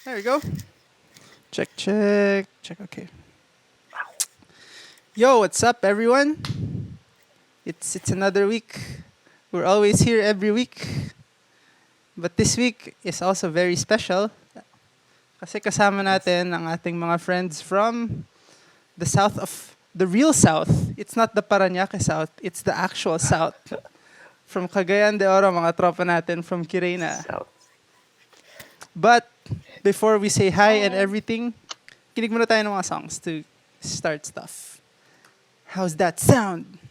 There we go. Check, check, check. Okay. Yo, what's up, everyone? It's another week. We're always here every week. But this week is also very special. Kasi kasama natin ang ating mga friends from the south of the real south. It's not the Parañaque south, it's the actual south. From Cagayan de Oro, mga tropa natin from KRNA. South. But before we say hi and everything, kinig muna tayo ng mga songs to start stuff. How's that sound?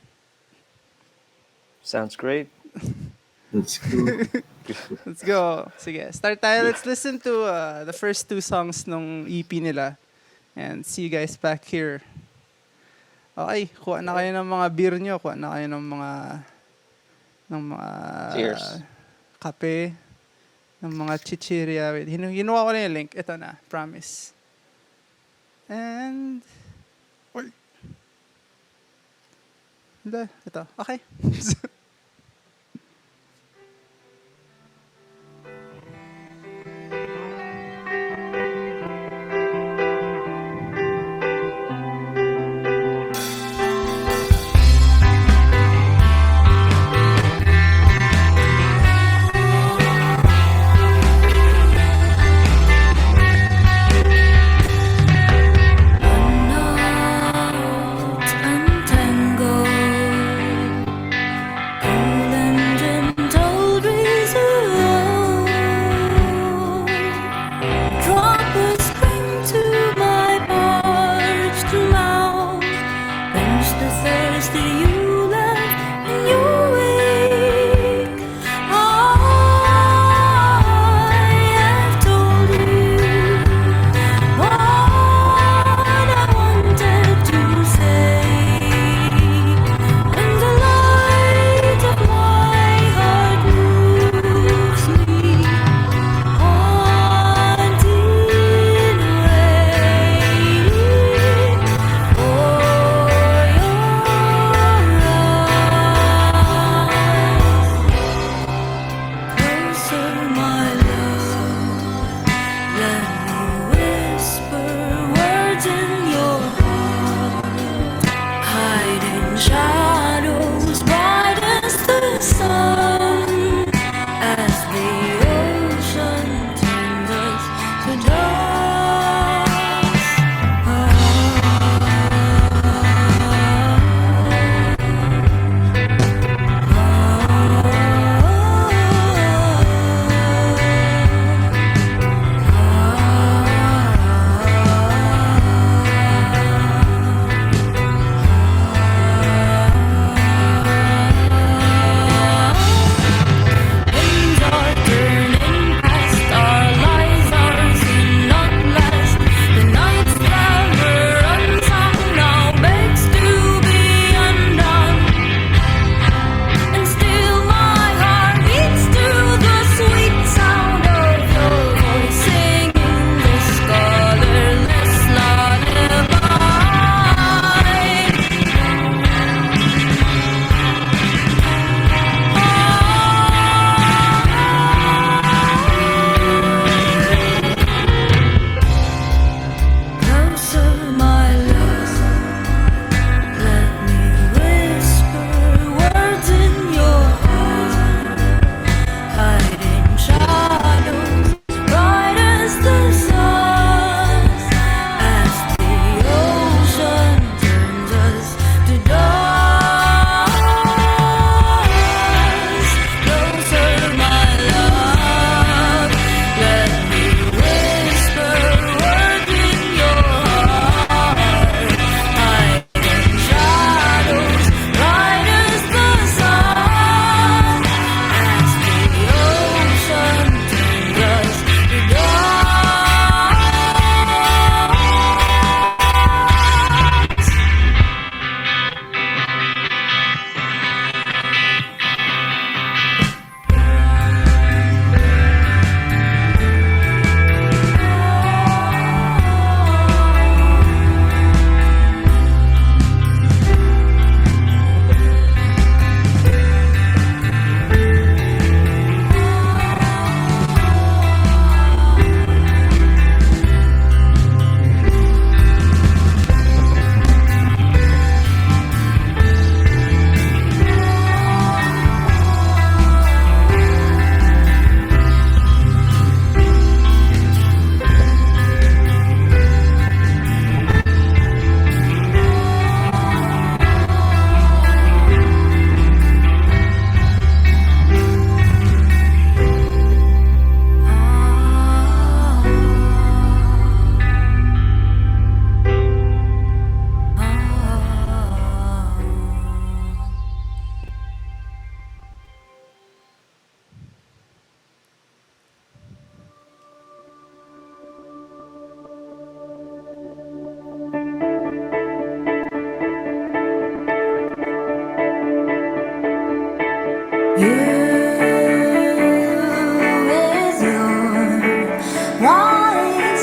Sounds great. Let's go. Let's go. Sige, start tayo. Let's listen to the first two songs nung EP nila. And see you guys back here. Okay, kuha na kayo ng mga beer nyo. Kuha na kayo ng mga Cheers. kape. Ng mga chichirya. Wait, hinuha ko na yung link. Ito na, promise. And... Ito. Okay.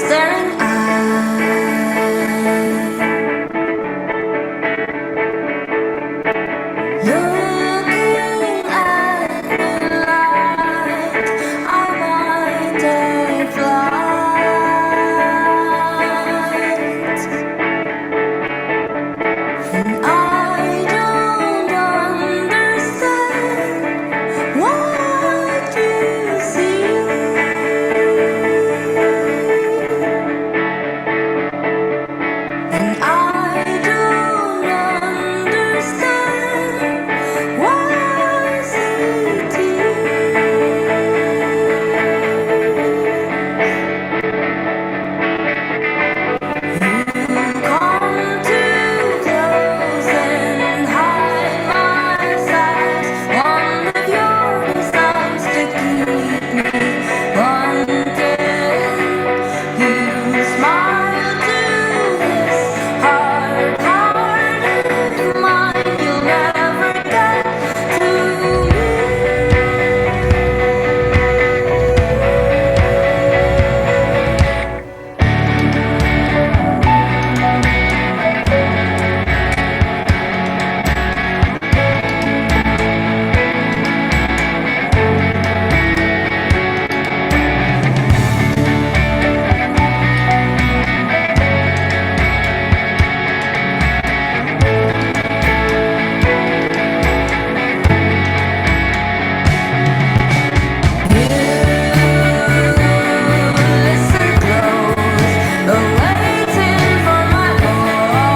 staring looking at me like I might take flight. And I don't understand what you see. And I don't understand what's it come too close and hide my sight. One of your designs to keep me wanted. You smile to this hard-hearted mind. You'll never get to me. Listen close, waiting for my call.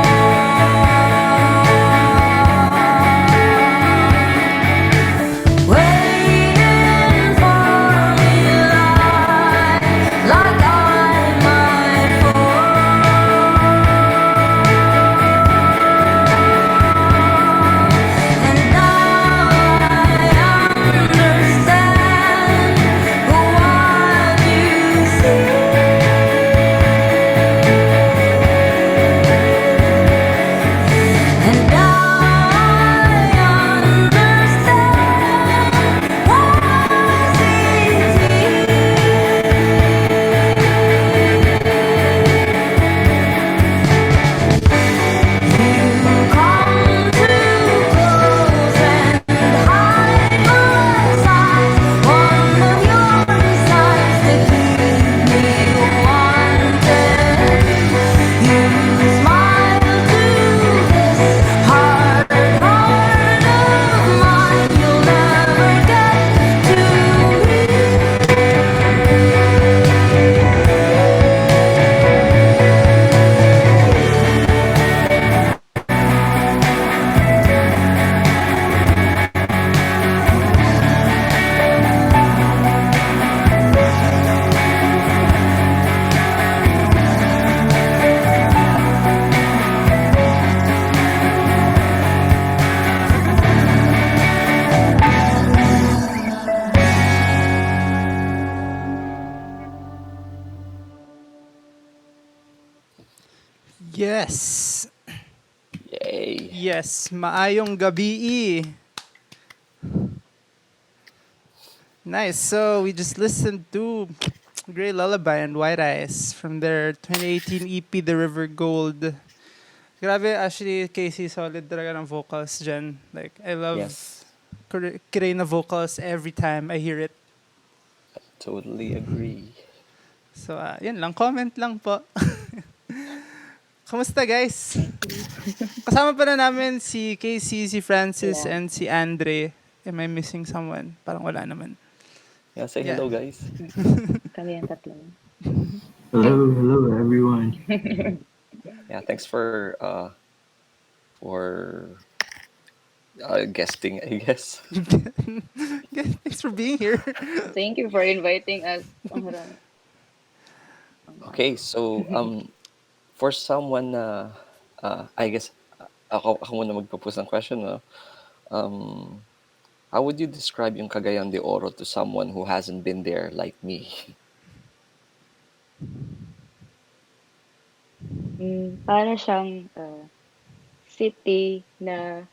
Waiting for me like I might fall. And now I understand what you see. And now I understand what's you come too close and hide my sight. One of your designs to keep me wanted. You smile to this hard heart of mine. You'll never get to me. Yes. Yay. Yes, maayong gabi. Nice. So we just listened to Grey Lullaby and White Eyes from their 2018 EP, The River Gold. Grabe, actually, Casey, solid talaga ng vocals dyan. Like, I love Yes, KRNA vocals every time I hear it. totally agree. So, yan lang. Comment lang po. Kamusta, guys? Kasama pa na namin si Casey, si Francis, Yeah. and si Andre. Am I missing someone? Parang wala naman. Yeah, say Yeah. hello, guys. Kami ang tatlo. Hello, everyone. Yeah, thanks for guesting, I guess. Thanks for being here. Thank you for inviting us. Okay, so for someone na I guess ako muna magpo-pose ng question, no? How would you describe yung Cagayan de Oro to someone who hasn't been there like me? Para siyang city na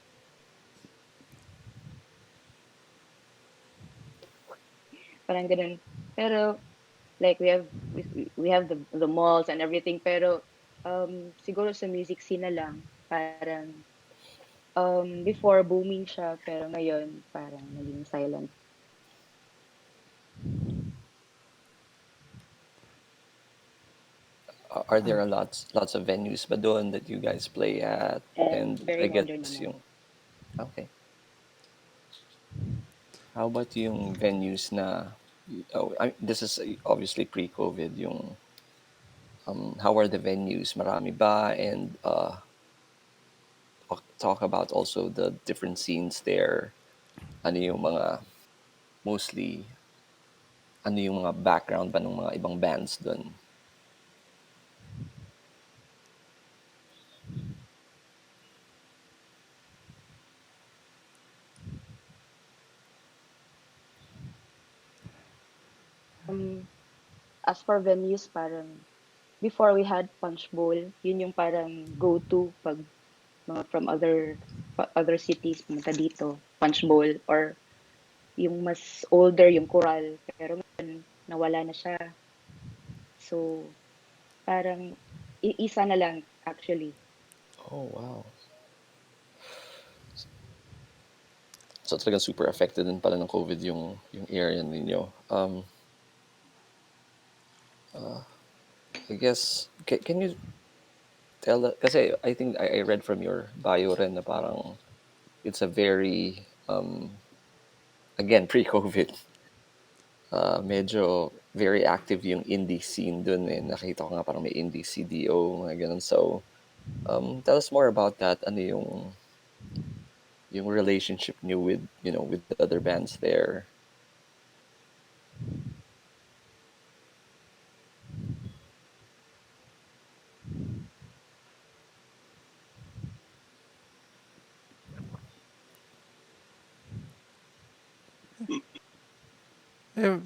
parang ganun. Pero Like we have the malls and everything, pero siguro sa music scene na lang, parang before booming siya, pero ngayon parang naging silent. Are there a lots of venues ba doon that you guys play at? And And very I guess modern yung naman. okay. How about yung venues na this is obviously pre-COVID yung how are the venues? Marami ba? And talk about also the different scenes there. Ano yung mga mostly ano yung mga background ba ng mga ibang bands doon? Um, as for venues, parang before we had Punch Bowl, yun yung parang go-to pag mga from other cities pumunta dito, Punch Bowl, or yung mas older, yung Coral, pero ngayon nawala na siya. So, parang isa na lang actually. Oh, wow. So talagang super affected din pala ng COVID yung area ninyo. I guess can you tell kasi I think I read from your bio rin na parang it's a very again pre-COVID medyo very active yung indie scene dun eh. Nakita ko nga parang may indie CDO, mga ganun. So, tell us more about that. Ano yung relationship niyo with, with the other bands there?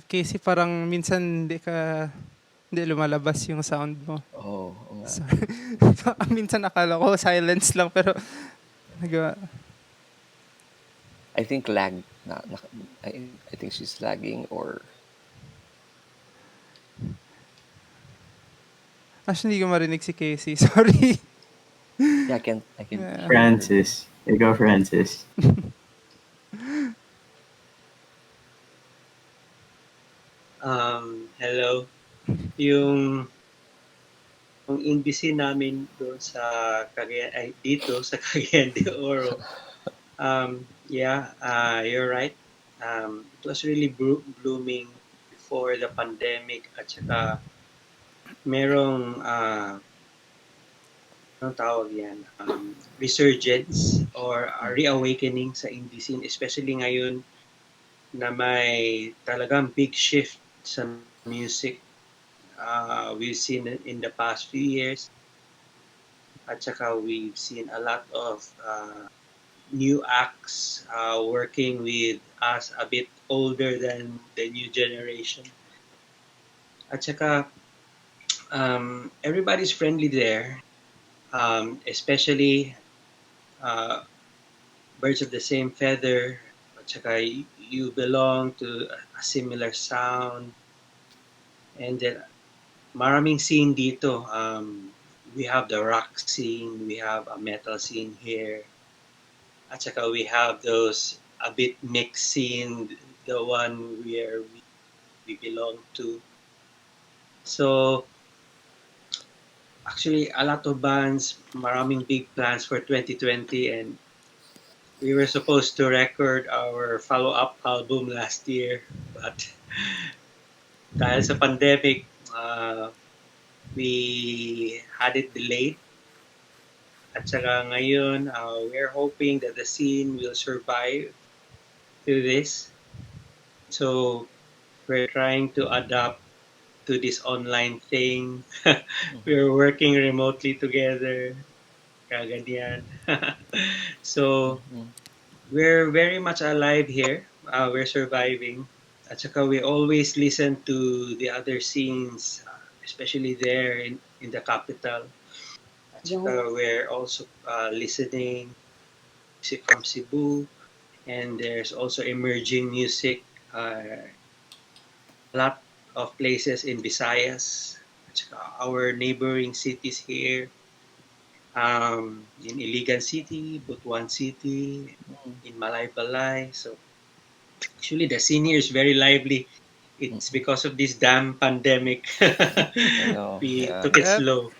Casey, parang minsan hindi lumalabas yung sound mo. Oh, oo nga. So, minsan akala ko silence lang pero nagawa. I think lag I think she's lagging or Actually, hindi ko marinig si Casey. Sorry. yeah, I can Yeah. hear her. Francis. There you go, Francis. Hello. Yung yung embassy namin doon sa dito sa Cagayan de Oro. Yeah, you're right. It was really blooming before the pandemic at saka merong anong tawag yan? Resurgence or reawakening sa indie scene, especially ngayon na may talagang big shift sa music we've seen it in the past few years. At saka we've seen a lot of new acts working with us a bit older than the new generation. At saka everybody's friendly there, especially uh, birds of the same feather. At saka you belong to a similar sound. And then maraming scene dito. We have the rock scene, we have a metal scene here. At saka we have those a bit mixed scene, the one where we belong to. So actually a lot of bands, maraming big plans for 2020, and we were supposed to record our follow-up album last year, but dahil sa pandemic, we had it delayed. At saka ngayon, we're hoping that the scene will survive through this. So we're trying to adapt to this online thing. We're working remotely together. Kaganyan. So we're very much alive here. We're surviving. At saka we always listen to the other scenes, especially there in the capital. At saka we're also listening music from Cebu, and there's also emerging music. A lot of places in Visayas, at saka our neighboring cities here, in Iligan City, Butuan City, in Malaybalay. So actually, the scene here is very lively. It's because of this damn pandemic. I know, We yeah. took it Yep. slow.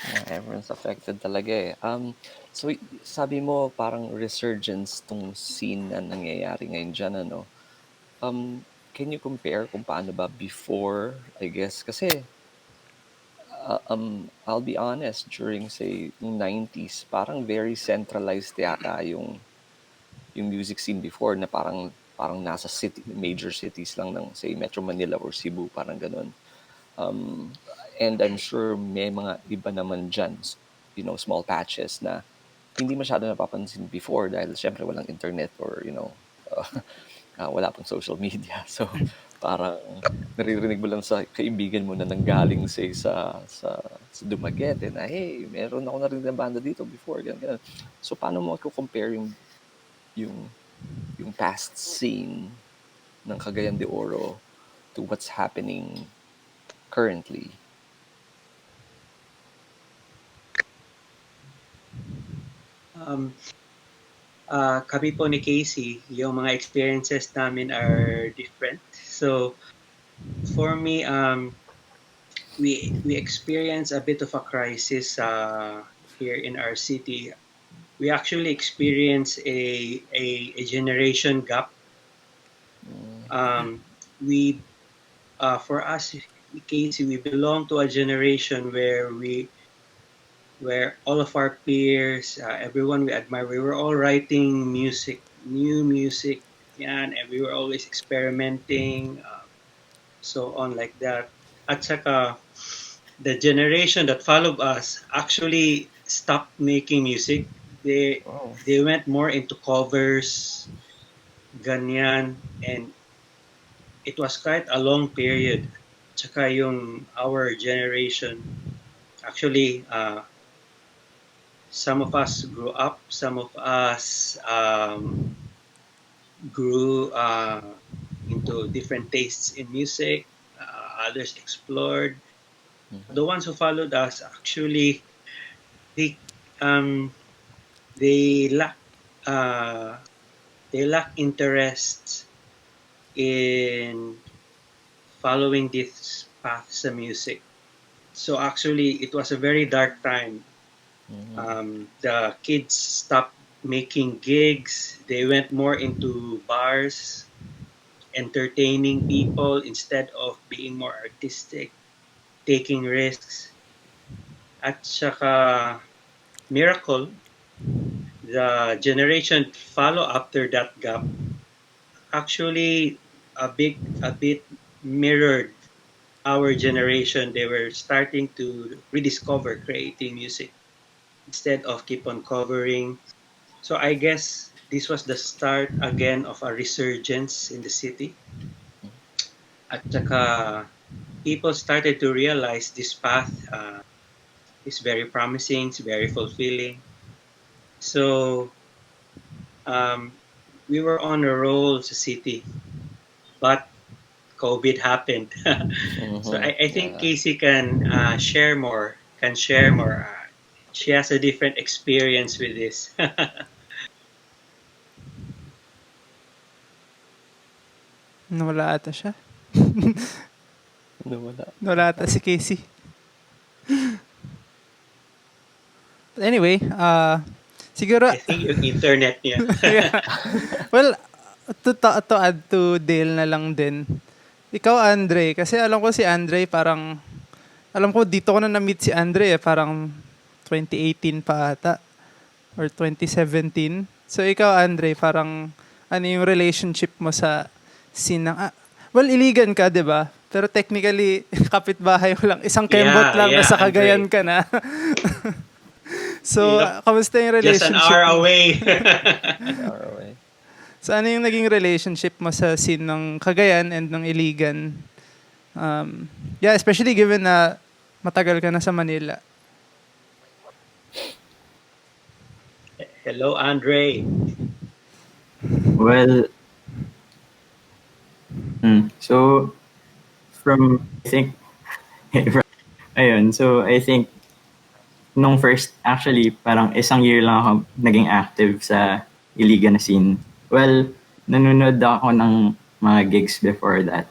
Yeah, everyone's affected talaga eh. So sabi mo parang resurgence tong scene na nangyayari ngayon diyan ano. Can you compare kung paano ba before, I guess? Kasi I'll be honest, during say yung 90s, parang very centralized yata yung music scene before na parang nasa major cities lang ng say Metro Manila or Cebu, parang ganun. And I'm sure may mga iba naman dyan, small patches na hindi masyado napapansin before dahil syempre walang internet or, wala pang social media. So, parang naririnig mo lang sa kaibigan mo na nanggaling say sa Dumaguete na, hey, meron ako narinig na banda dito before, ganun, ganun. So, paano mo i-compare yung, yung past scene ng Cagayan de Oro to what's happening currently? Um, Kami po ni Casey, yung mga experiences namin are different. So, for me, we experience a bit of a crisis here in our city. We actually experience a generation gap. We For us, Casey, we belong to a generation where all of our peers, everyone we admire, we were all writing music, new music, and we were always experimenting, so on like that. At saka, the generation that followed us actually stopped making music. They Oh. they went more into covers, ganyan, and it was quite a long period. Tsaka yung our generation, actually, some of us grew up, some of us grew into different tastes in music, others explored. The ones who followed us actually they um, they lack uh, they lack interest in following this path sa music. So actually, it was a very dark time. The kids stopped making gigs. They went more into bars, entertaining people instead of being more artistic, taking risks. At saka, miracle, the generation follow after that gap actually a bit mirrored our generation. They were starting to rediscover creating music instead of keep on covering. So I guess this was the start again of a resurgence in the city. At saka, people started to realize this path is very promising, it's very fulfilling. So we were on a roll sa city, but COVID happened. So I think Yeah. Casey can share more. Can share more. She has a different experience with this. Nawala ata siya. Nawala. Nawala ata si Casey. But anyway, siguro, I think yung internet niya. yeah. Well, to add to Dale na lang din. Ikaw, Andre, kasi alam ko si Andre parang, alam ko dito ko na na-meet si Andre parang 2018 pa ata or 2017. So ikaw, Andre, parang ano yung relationship mo sa scene ng, well, Iligan ka, di ba? Pero technically, kapitbahay mo lang. Isang kembot Yeah, lang, yeah, nasa Cagayan Andre. ka na. So, Yep. kamusta yung Just an relationship hour mo? away. Far away. So, ano yung naging relationship mo sa scene ng Cagayan and ng Iligan? Yeah, especially given na matagal ka na sa Manila. Hello, Andre. Well, so from, I think, ayun, so I think, nung first, actually, parang isang year lang ako naging active sa Iligan na scene. Well, nanonood ako ng mga gigs before that.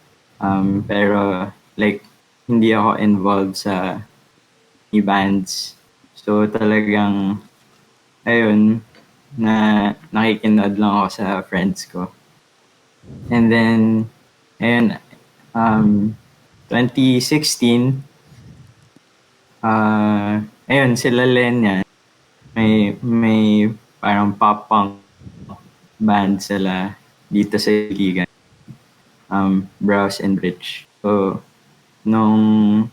Pero, like, hindi ako involved sa bands. So, talagang, ayun, nakikinood lang ako sa friends ko. And then, ayun, 2016, ayun, sila Lenya, may parang pop punk band sila dito sa Iligan, Browse and Rich. So, nung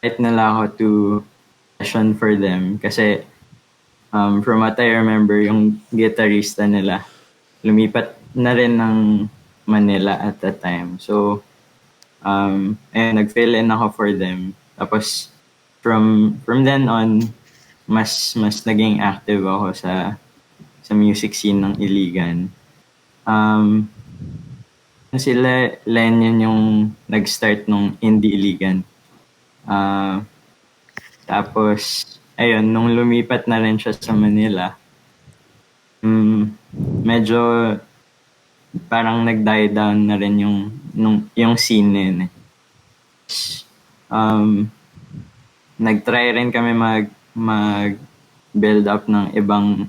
invite nila ako to session for them kasi from what I remember, yung guitarista nila lumipat na rin ng Manila at that time. So, ayun, nag-fill in ako for them. Tapos, from then on, mas naging active ako sa music scene ng Iligan. Sila Lenyon yung nag-start nung Indie Iligan. Tapos, ayun, nung lumipat na rin siya sa Manila, medyo parang nag-die down na rin yung scene na yun. Nag-try rin kami mag build up ng ibang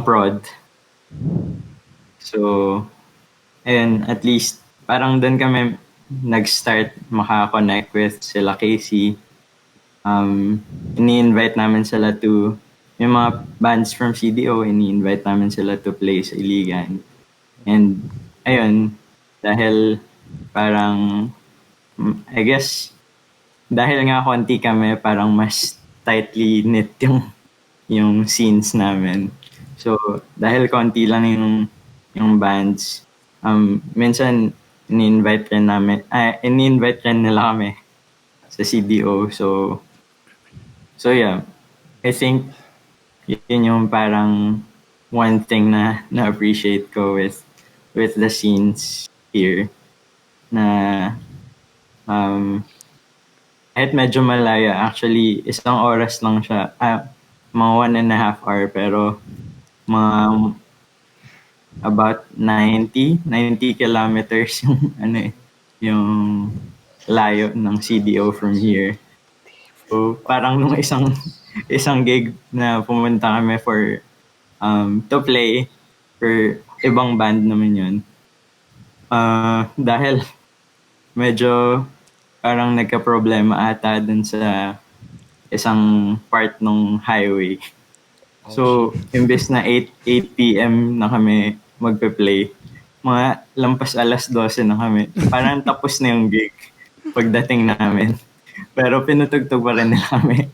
prod. So, ayun, at least parang doon kami nag-start maka-connect with sila Casey. Ini-invite namin sila to, yung mga bands from CDO, ini-invite namin sila to play sa Iligan. And, ayun, dahil parang, I guess, dahil nga konti kami, parang mas tightly knit yung scenes namin. So, dahil konti lang yung bands, minsan ini-invite rin nila kami sa CDO. So yeah, I think yun yung parang one thing na na-appreciate ko with the scenes here na kahit medyo malaya, actually isang oras lang siya, mga 1.5 hour, pero mga about 90 kilometers yung layo ng CDO from here. So parang nung isang gig na pumunta kami for to play for ibang band naman yun. Dahil medyo parang nagka-problema ata dun sa isang part ng highway. So, imbes na 8 p.m. na kami magpe-play, mga lampas 12:00 na kami. Parang tapos na yung gig pagdating namin. Pero pinutugtog pa rin nila kami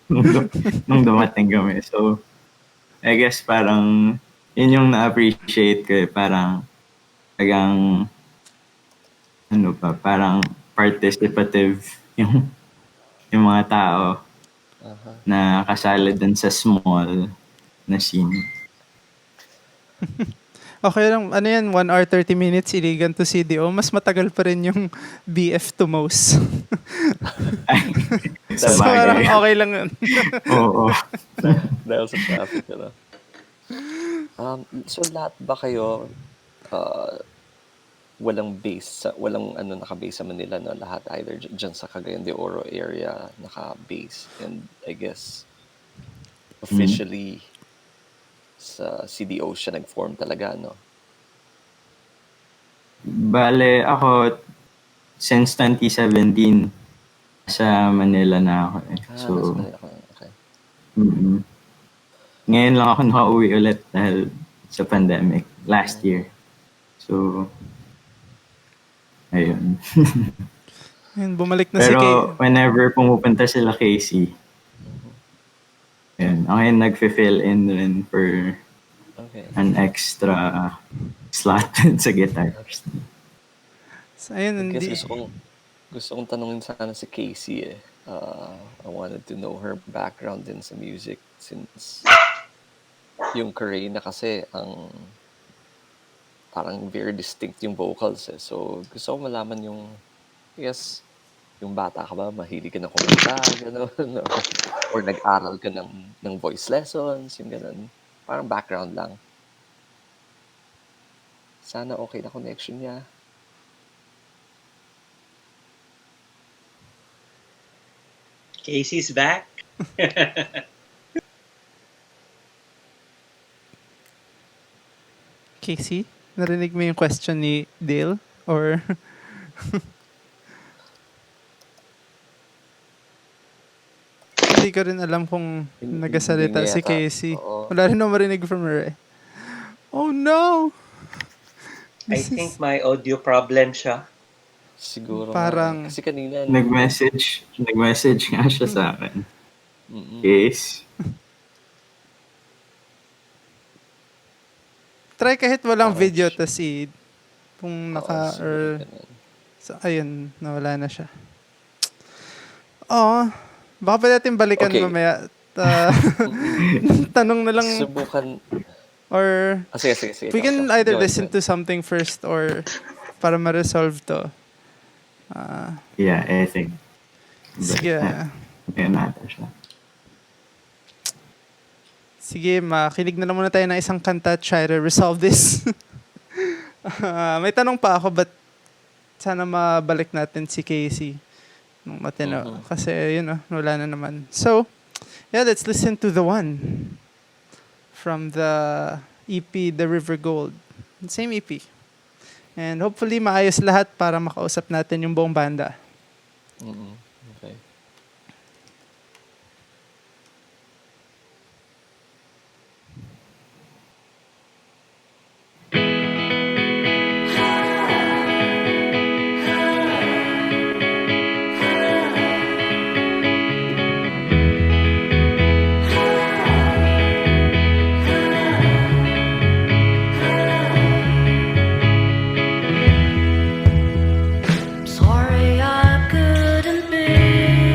nung dumating kami. So, I guess parang yun yung na-appreciate ko. Parang tagang parang participative yung mga tao na kasali dun sa small na scene. Okay lang, ano yan, 1 hour 30 minutes, Iligan to CDO. Mas matagal pa rin yung BF to Mouse. Sa So, parang bagay. okay lang yun. Oo. Dahil sa traffic, ano? So, lahat ba kayo walang naka-base sa Manila, no? Lahat either dyan sa Cagayan de Oro area naka-base. And I guess, officially, sa CDO siya nag-form talaga, no? Bale, ako, since 2017, sa Manila na ako eh. So, Nasa Manila ka. Okay. Ngayon lang ako nakauwi ulit dahil sa pandemic, last year. So, ayun. Yun, bumalik na si Pero Kay. whenever pumupunta sila Casey, ayun, ako yung nag-fill in rin for Okay. an extra slot sa guitar. So, ayun, Kasi hindi. gusto kong tanungin sana si Casey eh. I wanted to know her background din sa music since yung KRNA kasi ang parang very distinct yung vocals eh. So, gusto ko malaman yung, I guess, yung bata ka ba, mahilig ka na kumanta, gano'n, or nag-aral ka ng voice lessons, yung gano'n. Parang background lang. Sana okay na connection niya. Casey's back. Casey, narinig mo yung question ni Dale? Or hindi ko rin alam kung nagasalita Hindi si yata. Casey. Oo. Wala rin ako marinig from her eh. Oh no! I This think is my audio problem siya. Siguro Parang- nga. Kasi kanina, Nag-message nga siya sa akin. mm-mm. Case. try kahit walang Parang video siya. tas kung naka or siguro ganun. so, ayun, nawala na siya. Oh, baka pa natin balikan Okay. mamaya. Tanong na lang Subukan. or Sige. we Ikaw, can ikaw. either Go ahead, listen go to something first or para ma-resolve to. Yeah, I think. Sige. Ayan natin siya. Sige, makinig na lang muna tayo ng isang kanta, try to resolve this. May tanong pa ako, but sana mabalik natin si Casey nung matino. Mhm. Kasi, wala na naman. So, yeah, let's listen to the one from the EP, The River Gold. Same EP. And hopefully, maayos lahat para makausap natin yung buong banda. Mm-mm. Okay. Sorry I couldn't be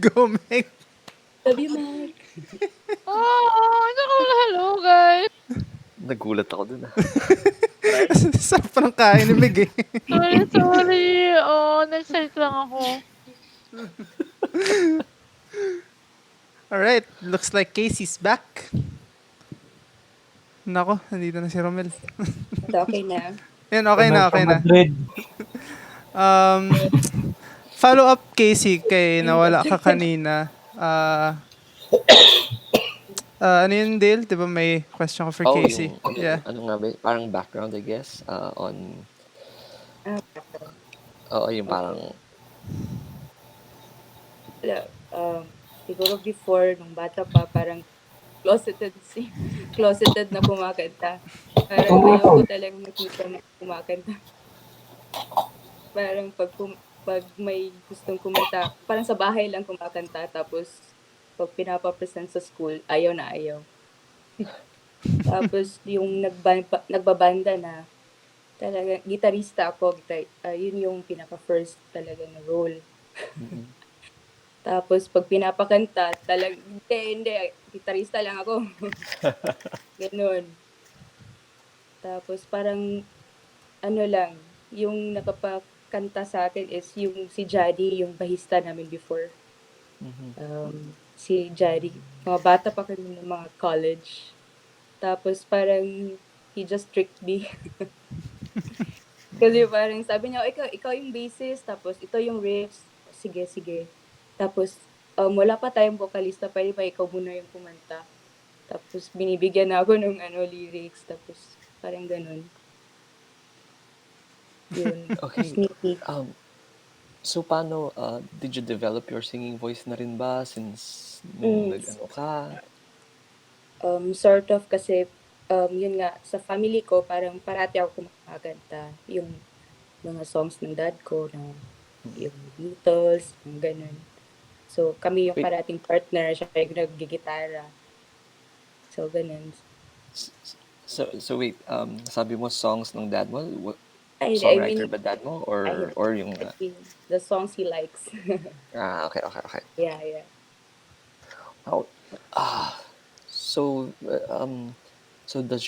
Go, Meg. Love you, Meg. Oh, hello guys. Nagulat ako dun, ah. Sarap pa ng kain ni Meg eh. Sorry. Oh, na-excite lang ako. Alright, looks like Casey's back. Nako, nandito na si Romel. Okay na. Yan, okay na, okay na. Madrid. Um, follow up, Casey, kay nawala ka kanina. Ano yun, Dale? Di ba may question ko for Oh, Casey? yung Yeah. ano nga ba, parang background, I guess, on Ah, oo, yung parang wala. Siguro before, nung bata pa, parang closeted na kumakanta. Parang ayoko talagang nakita na kumakanta. Parang pag may gustong kumanta, parang sa bahay lang kumakanta, tapos pag pinapa-present sa school, ayaw na ayaw. Tapos yung nagbabanda na, talaga, gitarista ako, yun yung pinaka-first talaga na role. mm. Tapos pag pinapakanta, hindi, gitarista lang ako. Ganun. Tapos parang, ano lang, yung nakapakanta sa akin is yung si Jadi, yung bahista namin before. Mhm. Si Jadi, mga bata pa kami ng mga college. Tapos parang, he just tricked me. Kasi parang sabi niya, "Oh, ikaw yung bassist, tapos ito yung riffs." Sige, sige. Tapos, wala pa tayong vocalista, pwede ba ikaw muna yung kumanta? Tapos binibigyan na ako ng lyrics, tapos parang ganun. Yun, Okay, sneak peek. so paano, did you develop your singing voice na rin ba since nung Mm, nag-ano ka? sort of kasi, yun nga, sa family ko, parang parati ako kumakanta. Yung mga songs ng dad ko, na yung Beatles, yung ganun. So, kami yung Wait, parating partner, siya yung naggigitara. So, ganun. s s so wait, sabi mo songs ng dad mo, I songwriter mean, ba dad mo I, or yung, I mean, the songs he likes. okay, okay, okay. Yeah, yeah. How so, so does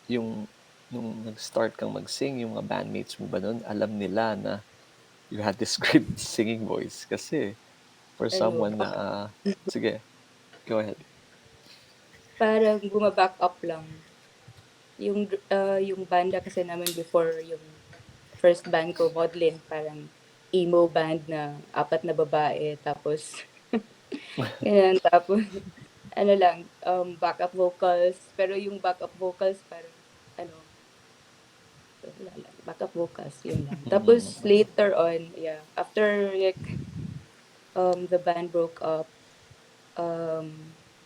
yung nung nag-start kang mag-sing, yung mga bandmates mo ba nun, alam nila na you had this great singing voice? Kasi for Ano, someone na, sige, go ahead. parang bumaback up lang. Yung banda kasi namin before, yung first band ko, Maudlin, parang emo band na 4 na babae, tapos, ganyan, tapos, ano lang, backup vocals, pero yung backup vocals parang, ano, wala lang, backup vocals, yun lang. Tapos, later on, yeah, after, like, the band broke up,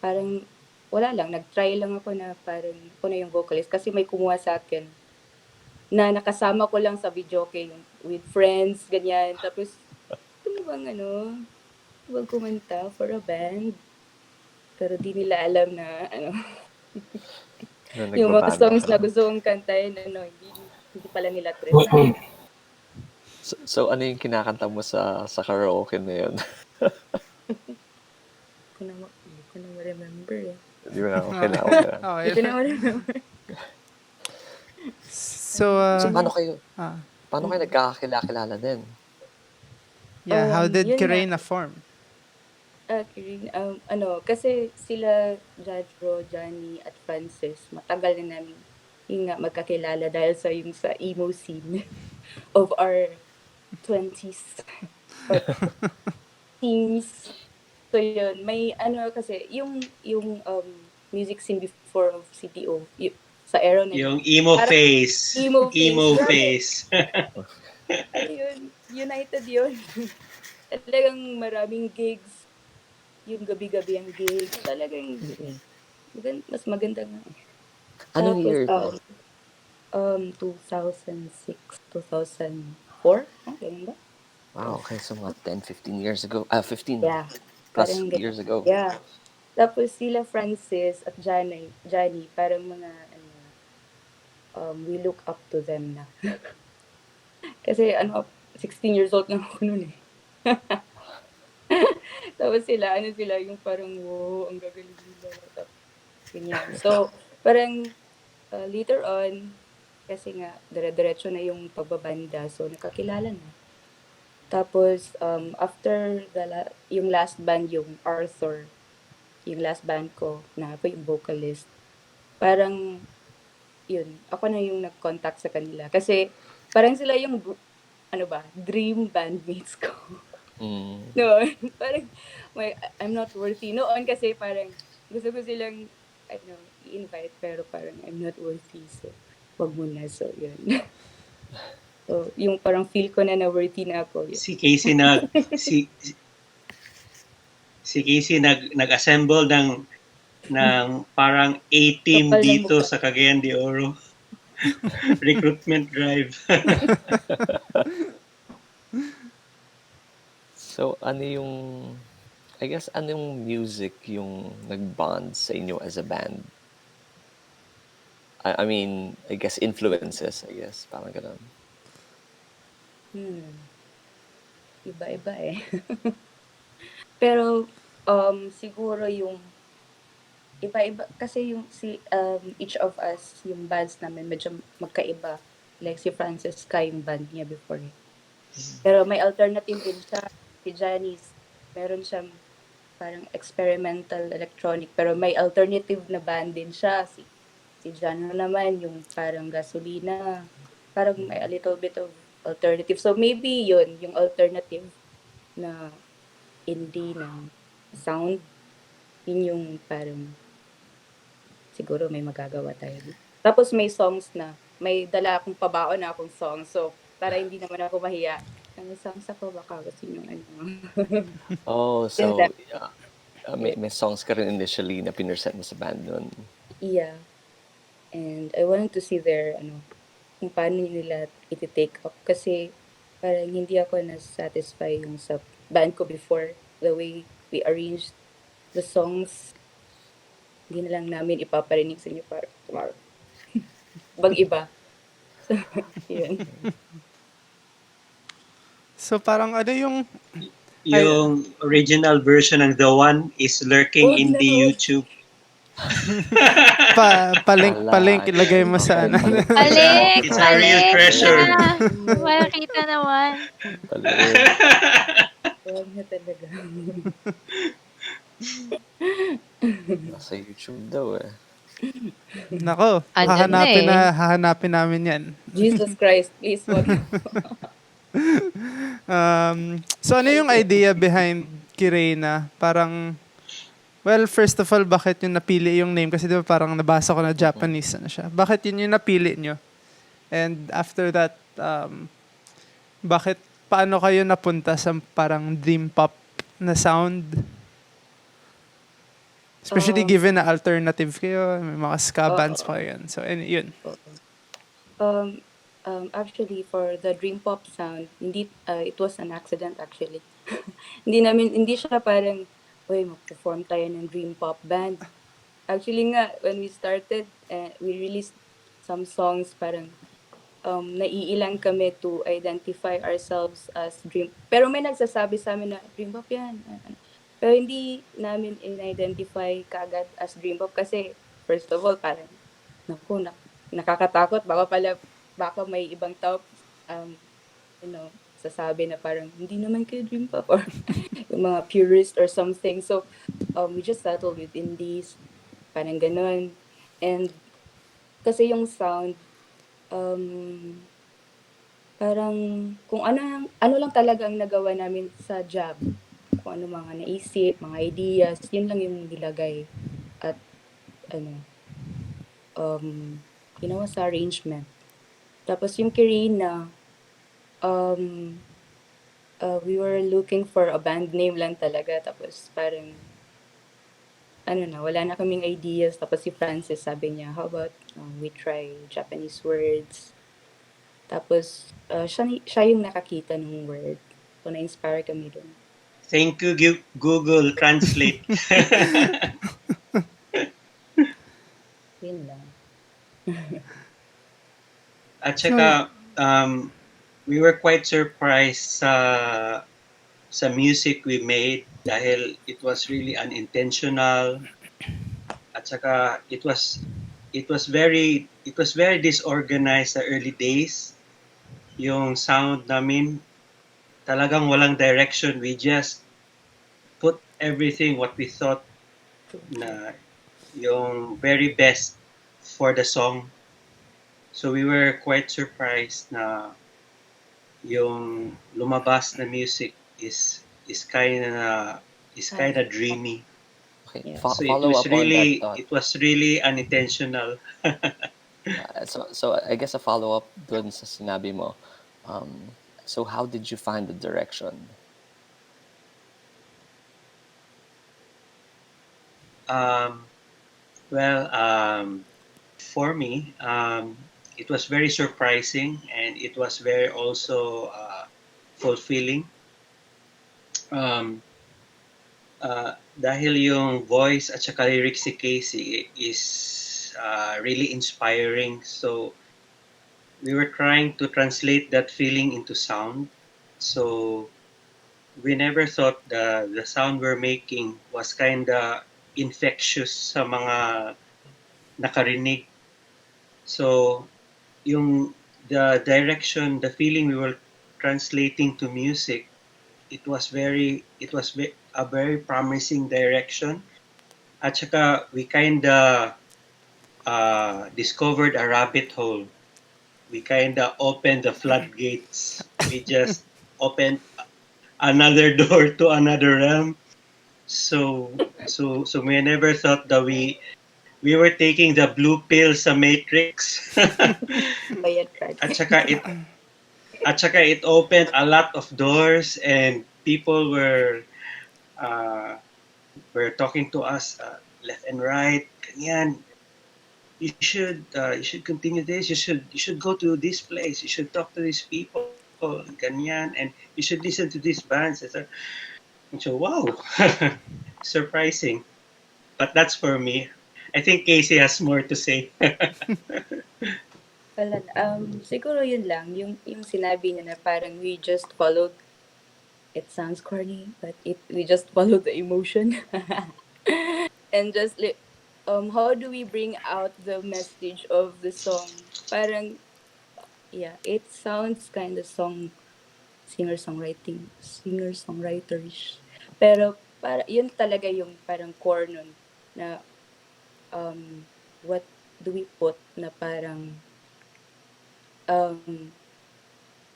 parang, wala lang, nag-try lang ako na parang, ako na yung vocalist, kasi may kumuha sa akin, na nakasama ko lang sa videoke, yung with friends, ganyan. Tapos, "Gusto mo bang gusto bang kumanta for a band?" Pero di nila alam na Na yung mga nagbabanda songs ka. na gusto kong kantahin, hindi pala nila trip. So ano yung kinakanta mo sa karaoke na yun? Hindi ko na ma-remember eh. Di ba? Okay na, okay na. Hindi ko na ma-remember. So, So ah, paano kayo nagkakakilala din? yeah, how did Yun nga, KRNA form? Kirin, kasi sila Jadro, Johnny, at Francis, matagal na namin yun nga magkakilala dahil sa emo scene of our 20s or teens. So yun, may kasi yung music scene before of CTO, sa era na Yung yun, emo parang face. emo face, Emo grabe. face. Ayun, united yun. Talagang maraming gigs, yung gabi-gabi ang gigs, talagang mas maganda nga. Anong Tapos, year ito? 2006, 2004, ganun ba? Wow, okay. So mga 10, 15 years ago. 15 Yeah, plus parang years ganun. ago. Yeah. Tapos sila Francis at Johnny, parang mga, we look up to them na. Kasi 16 years old lang ako noon eh. Tapos sila yung parang, wow, ang gagaling nila. Tapos, ganyan. So, parang later on, kasi nga, dire-diretso na yung pagbabanda. So, nakakilala na. Tapos, after yung last band, yung Arthur, yung last band ko, na ako yung vocalist, parang, yun, ako na yung nag-contact sa kanila. Kasi, parang sila yung, ano ba, dream bandmates ko. Mm. Noon, parang, I'm not worthy. Noon kasi parang, gusto ko silang, ano, i-invite, pero parang I'm not worthy. So, wag muna. So, yun. So, yung parang feel ko na worthy na ako. Yun. Si Casey si si Casey nag-assemble ng parang A-team Kapal ng dito mukha. sa Cagayan de Oro. Recruitment drive. So, ano yung, I guess, ano yung music yung nag-bond sa inyo as a band? I mean, I guess influences, I guess, parang ganun. Iba-iba eh. Pero, siguro yung iba-iba kasi yung each of us yung bands namin medyo magkaiba, like si Francisca yung band niya before eh. Pero may alternative din siya. Si Janice meron siyang parang experimental electronic pero may alternative na band din siya. Si Jano naman yung parang gasolina, parang may a little bit of alternative, so maybe yun yung alternative na indie na sound, yun yung parang siguro may magagawa tayo dito. Tapos may songs na, may dala akong pabaon na akong song. So, para hindi naman ako mahiya. May songs ako, baka gusto nyo ano. Oh, Yun lang. so, may songs ka rin initially na pinresent mo sa band nun. Yeah. And I wanted to see their, kung paano nila iti-take up. Kasi parang hindi ako na-satisfy yung sa band ko before. The way we arranged the songs, hindi na lang namin ipaparinig sa inyo para tomorrow. Bang iba. So, yun. So parang ano yung Yung original version ng The One is lurking Huwag in na, the huwag. YouTube. palink ilagay mo sa ano. Balik! It's a real Balik treasure. na! Makikita naman. Balik. Huwag na talaga. Nasa YouTube daw eh. Nako, Andyan na eh. hahanapin namin 'yan. Jesus Christ, please, wag. So ano yung idea behind KRNA? Parang well, first of all, bakit yung napili yung name? Kasi di ba parang nabasa ko na Japanese ano siya. Bakit yun yung napili nyo? And after that, paano kayo napunta sa parang dream pop na sound? Especially given na alternative kayo, may mga ska bands pa yan. So, yun. Actually, for the dream pop sound, hindi, it was an accident actually. Hindi siya parang, uy, mag-perform tayo ng dream pop band. Actually nga, when we started, we released some songs, parang naiilang kami to identify ourselves as dream. Pero may nagsasabi sa amin na dream pop yan. Pero hindi namin in-identify kaagad as dream pop kasi first of all, parang, naku, nakakatakot. Baka may ibang tao, sasabi na parang, hindi naman kayo dream pop or yung mga purist or something. So, we just settled with indies, parang ganun. And kasi yung sound, parang kung ano lang talaga ang nagawa namin sa job. Kung ano mga naisip, mga ideas, yun lang yung nilagay. At ginawa sa arrangement. Tapos yung KRNA, we were looking for a band name lang talaga. Tapos parang, wala na kaming ideas. Tapos si Francis sabi niya, how about we try Japanese words? Tapos, siya yung nakakita ng word. So, na-inspire kami dun. Thank you, Google Translate. Yun lang. At saka, we were quite surprised sa sa music we made dahil it was really unintentional at saka it was very disorganized sa early days. Yung sound namin talagang walang direction. We just put everything what we thought na yung very best for the song. So we were quite surprised na yung lumabas na music is kind of dreamy. Okay, Yeah. So it follow was up on that really thought. it was really unintentional. So I guess a follow up dun sa sinabi mo. So how did you find the direction? Um, well, for me, it was very surprising and it was very also fulfilling. Um, dahil yung voice at saka lyrics si Casey is really inspiring. So we were trying to translate that feeling into sound. So we never thought the sound we're making was kinda infectious sa mga nakarinig. So yung the direction, the feeling we were translating to music, it was a very promising direction. At saka we kinda discovered a rabbit hole. We kinda opened the floodgates. We just opened another door to another realm. So we never thought that we were taking the blue pill sa Matrix. Bayad card. at saka it at saka it opened a lot of doors and people were talking to us left and right. Ganyan, you should continue this. You should go to this place. You should talk to these people. Ganyan, and you should listen to these bands. So wow, surprising. But that's for me. I think Casey has more to say. Wala na. Siguro yun lang, yung sinabi niya na parang we just followed, it sounds corny, but we just followed the emotion. And just how do we bring out the message of the song? Parang, yeah, it sounds kind of singer-songwriterish. Pero yun talaga yung parang core nun na what do we put na parang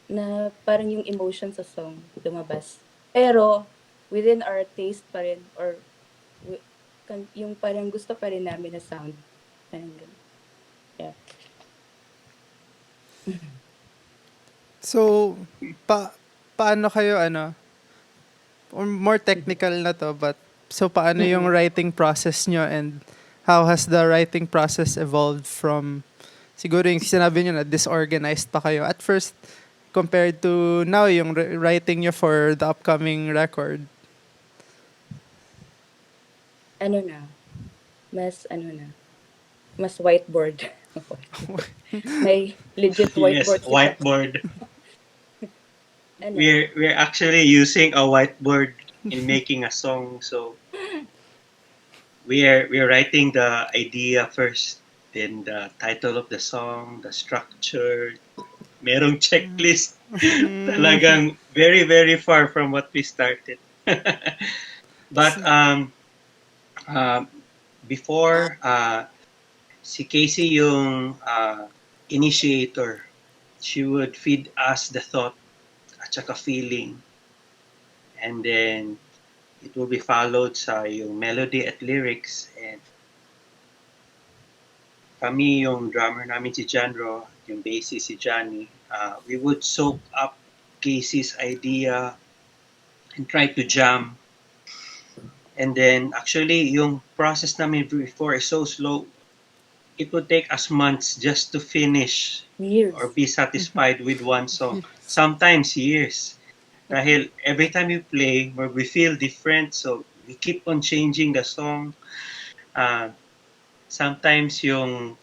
na parang yung emotion sa song lumabas. Pero within our taste pa rin or yung parang gusto pa rin namin na sound. Parang ganun. Yeah. So, paano kayo or more technical na to, but so paano yung writing process nyo and how has the writing process evolved from siguro yung sinabi nyo na disorganized pa kayo at first compared to now yung writing nyo for the upcoming record? Mas whiteboard. May legit Yes, whiteboard. whiteboard. We're actually using a whiteboard in making a song. So we're writing the idea first, then the title of the song, the structure. Merong checklist. Talagang very very far from what we started. But before si Casey yung initiator. She would feed us the thought at saka feeling. And then it will be followed sa yung melody at lyrics. And kami yung drummer namin si Janro, yung bassist si Johnny. We would soak up Casey's idea and try to jam. And then actually yung process namin before is so slow. It would take us months just to finish Years. or be satisfied with one song. Sometimes years. Dahil every time we play, we feel different, so we keep on changing the song. Sometimes yung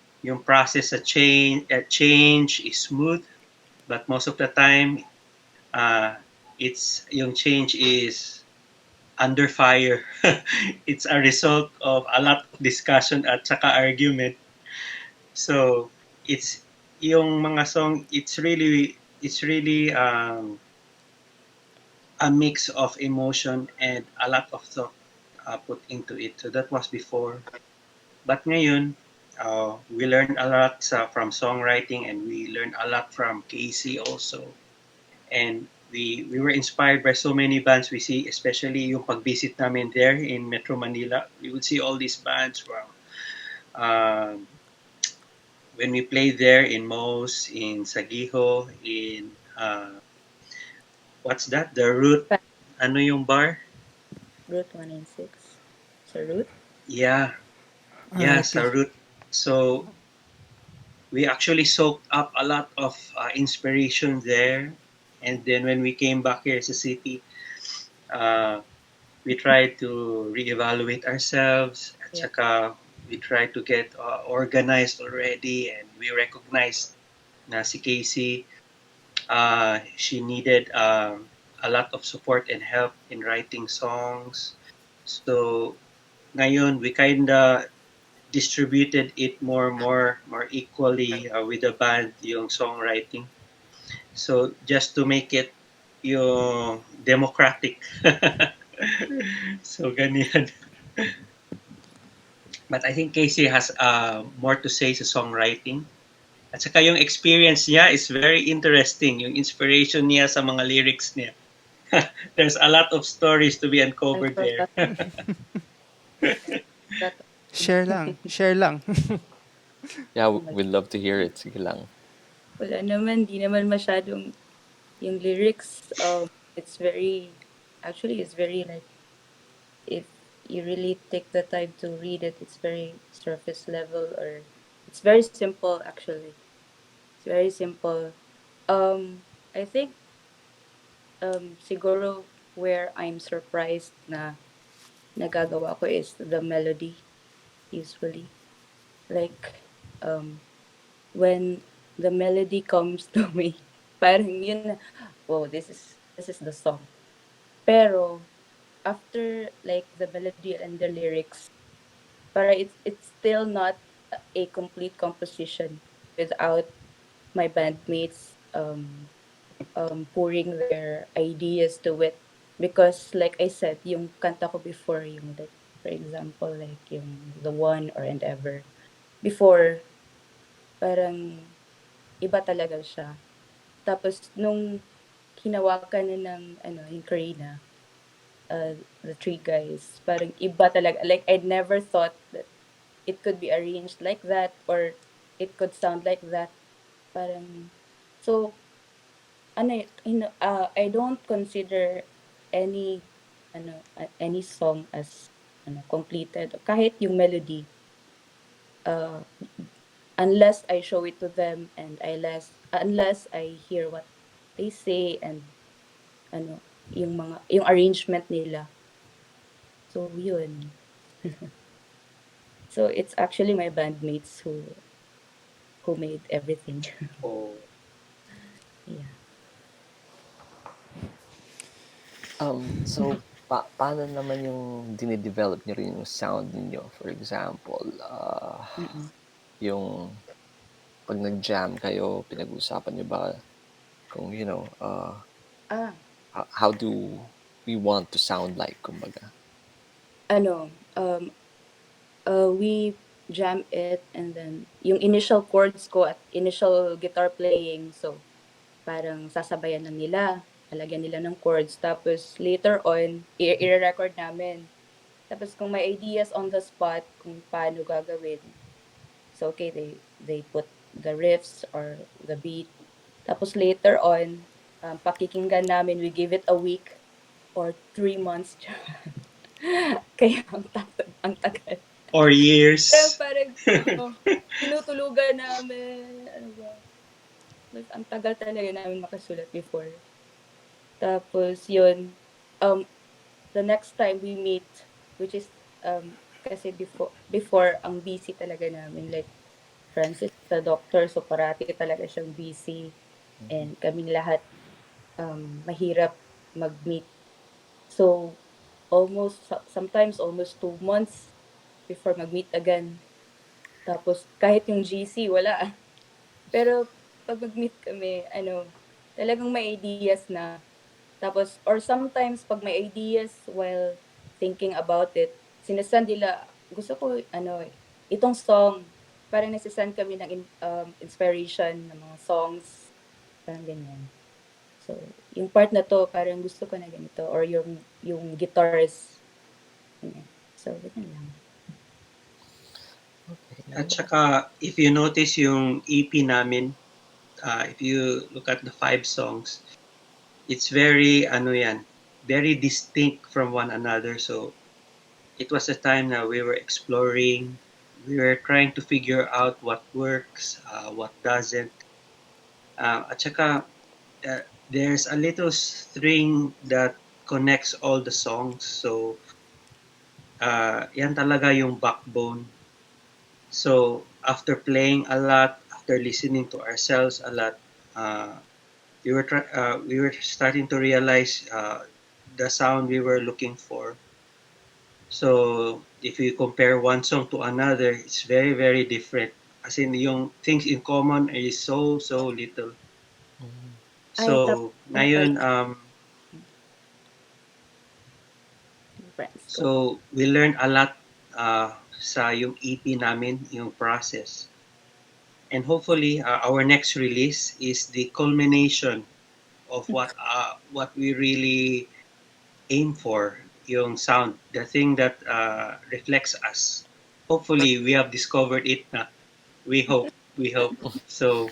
process a change is smooth, but most of the time it's yung change is under fire. It's a result of a lot of discussion at saka argument. So it's yung mga song, it's really a mix of emotion and a lot of thought put into it. So that was before. But ngayon, we learned a lot from songwriting, and we learned a lot from Casey also. And we were inspired by so many bands we see, especially yung pag-visit namin there in Metro Manila. We would see all these bands from when we played there in Mo's, in Sagiho, in what's that? The Root. Ano yung bar? Route 196. Sa Route? Yeah, yeah, sa RIP. Root. So we actually soaked up a lot of inspiration there. And then when we came back here to city, uh, we tried to reevaluate ourselves. At Yeah. saka we tried to get organized already, and we recognized na si Casey, she needed a lot of support and help in writing songs. So ngayon we kinda distributed it more equally with the band yung songwriting. So just to make it yung democratic. So ganyan. But I think Casey has more to say sa songwriting. At saka yung experience niya is very interesting. Yung inspiration niya sa mga lyrics niya. There's a lot of stories to be I uncovered there. forgot that. Share lang. Share lang. Yeah, we'd love to hear it. Sige lang. Wala naman, di naman masyadong yung lyrics, it's very, actually, it's very like, if you really take the time to read it, it's very surface level, or it's very simple, actually. It's very simple. I think, siguro where I'm surprised na nagagawa ko is the melody, usually. Like, when the melody comes to me, parang yun na, oh, this is the song. Pero after like the melody and the lyrics, para it's still not a complete composition without my bandmates pouring their ideas to it. Because like I said, yung kanta ko before, yung like, for example, like yung The One or And Ever, before, parang iba talaga siya. Tapos nung hinawakan na ng ano, yung KRNA, the three guys, parang iba talaga. Like I never thought that it could be arranged like that, or it could sound like that. Parang, so ano, I don't consider any any song as completed, kahit yung melody, uh, unless I show it to them, and unless I hear what they say, and yung arrangement nila. So yun. So it's actually my bandmates who made everything. Oh. Yeah. So, paano naman yung dinidevelop niyo rin yung sound niyo? For example, yung pag nag-jam kayo, pinag-uusapan niyo ba kung, Ah, how do we want to sound like, kumbaga? we jam it, and then yung initial chords ko at initial guitar playing, so parang sasabayan lang nila, lalagyan nila ng chords, tapos later on, i-record namin. Tapos kung may ideas on the spot kung paano gagawin, so okay, they put the riffs or the beat. Tapos later on, pakikinggan namin, we give it a week or 3 months. Kaya ang tagal. Or Pero years. parang, tinutulugan namin, ano ba. Mas ang tagal talaga namin makasulat before. Tapos yun, the next time we meet, which is, kasi before ang busy talaga namin, like, Francis sa doctor, so parati talaga siyang busy. And kami lahat, mahirap mag-meet. So sometimes almost 2 months before mag-meet again. Tapos kahit yung GC wala. Pero pag mag-meet kami, ano, talagang may ideas na. Tapos or sometimes pag may ideas while thinking about it, sinasend nila, gusto ko ano, itong song. Parang nagsasend kami ng inspiration ng mga songs, parang ganyan. So, yung part na 'to parang gusto ko na ganito or yung guitars, ganyan. So, ganyan lang. At saka, if you notice yung EP namin, if you look at the 5 songs, it's very, ano yan, very distinct from one another. So, it was a time that we were exploring, we were trying to figure out what works, what doesn't. At saka, uh, there's a little string that connects all the songs. So, yan talaga yung backbone. So, after playing a lot, after listening to ourselves a lot, uh, we were starting to realize the sound we were looking for. So, if you compare one song to another, it's very, very different. As in, yung things in common is so, so little. Ay, So, sorry, ngayon, friends, go. so we learned a lot sa yung EP namin, yung process. And hopefully, our next release is the culmination of what we really aim for, yung sound, the thing that reflects us. Hopefully, we have discovered it na. We hope, we hope. So,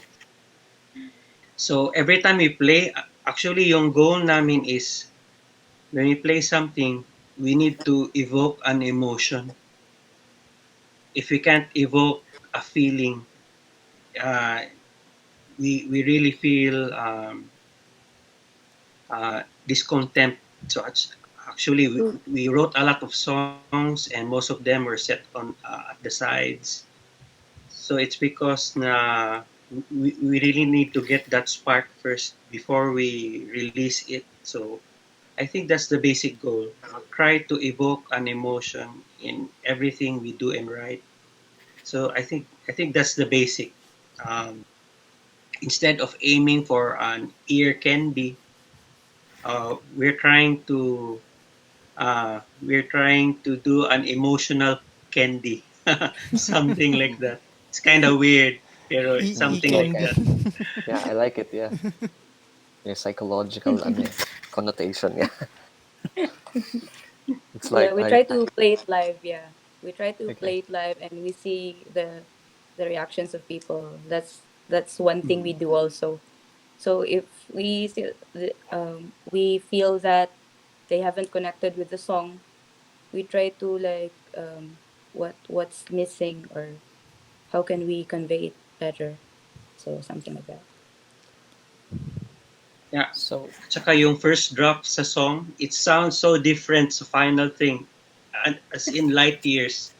every time we play, actually, yung goal namin is when we play something, we need to evoke an emotion. If we can't evoke a feeling, uh, we really feel discontent. So actually, we wrote a lot of songs, and most of them were set on at the sides. So it's because we really need to get that spark first before we release it. So I think that's the basic goal. Try to evoke an emotion in everything we do and write. So I think that's the basic. Um, Instead of aiming for an ear candy, we're trying to do an emotional candy, something like that. It's kind of weird, pero it's something like E-candy. that. Yeah, I like it. Yeah, yung psychological connotation. Yeah, it's Yeah, like we I try to play it live, yeah. We try to okay. play it live and we see the reactions of people. That's one thing we do also. So if we feel that they haven't connected with the song, we try to like what's missing or how can we convey it better. So something like that. Yeah. So At saka yung first drop sa song, it sounds so different sa final thing, as in light years.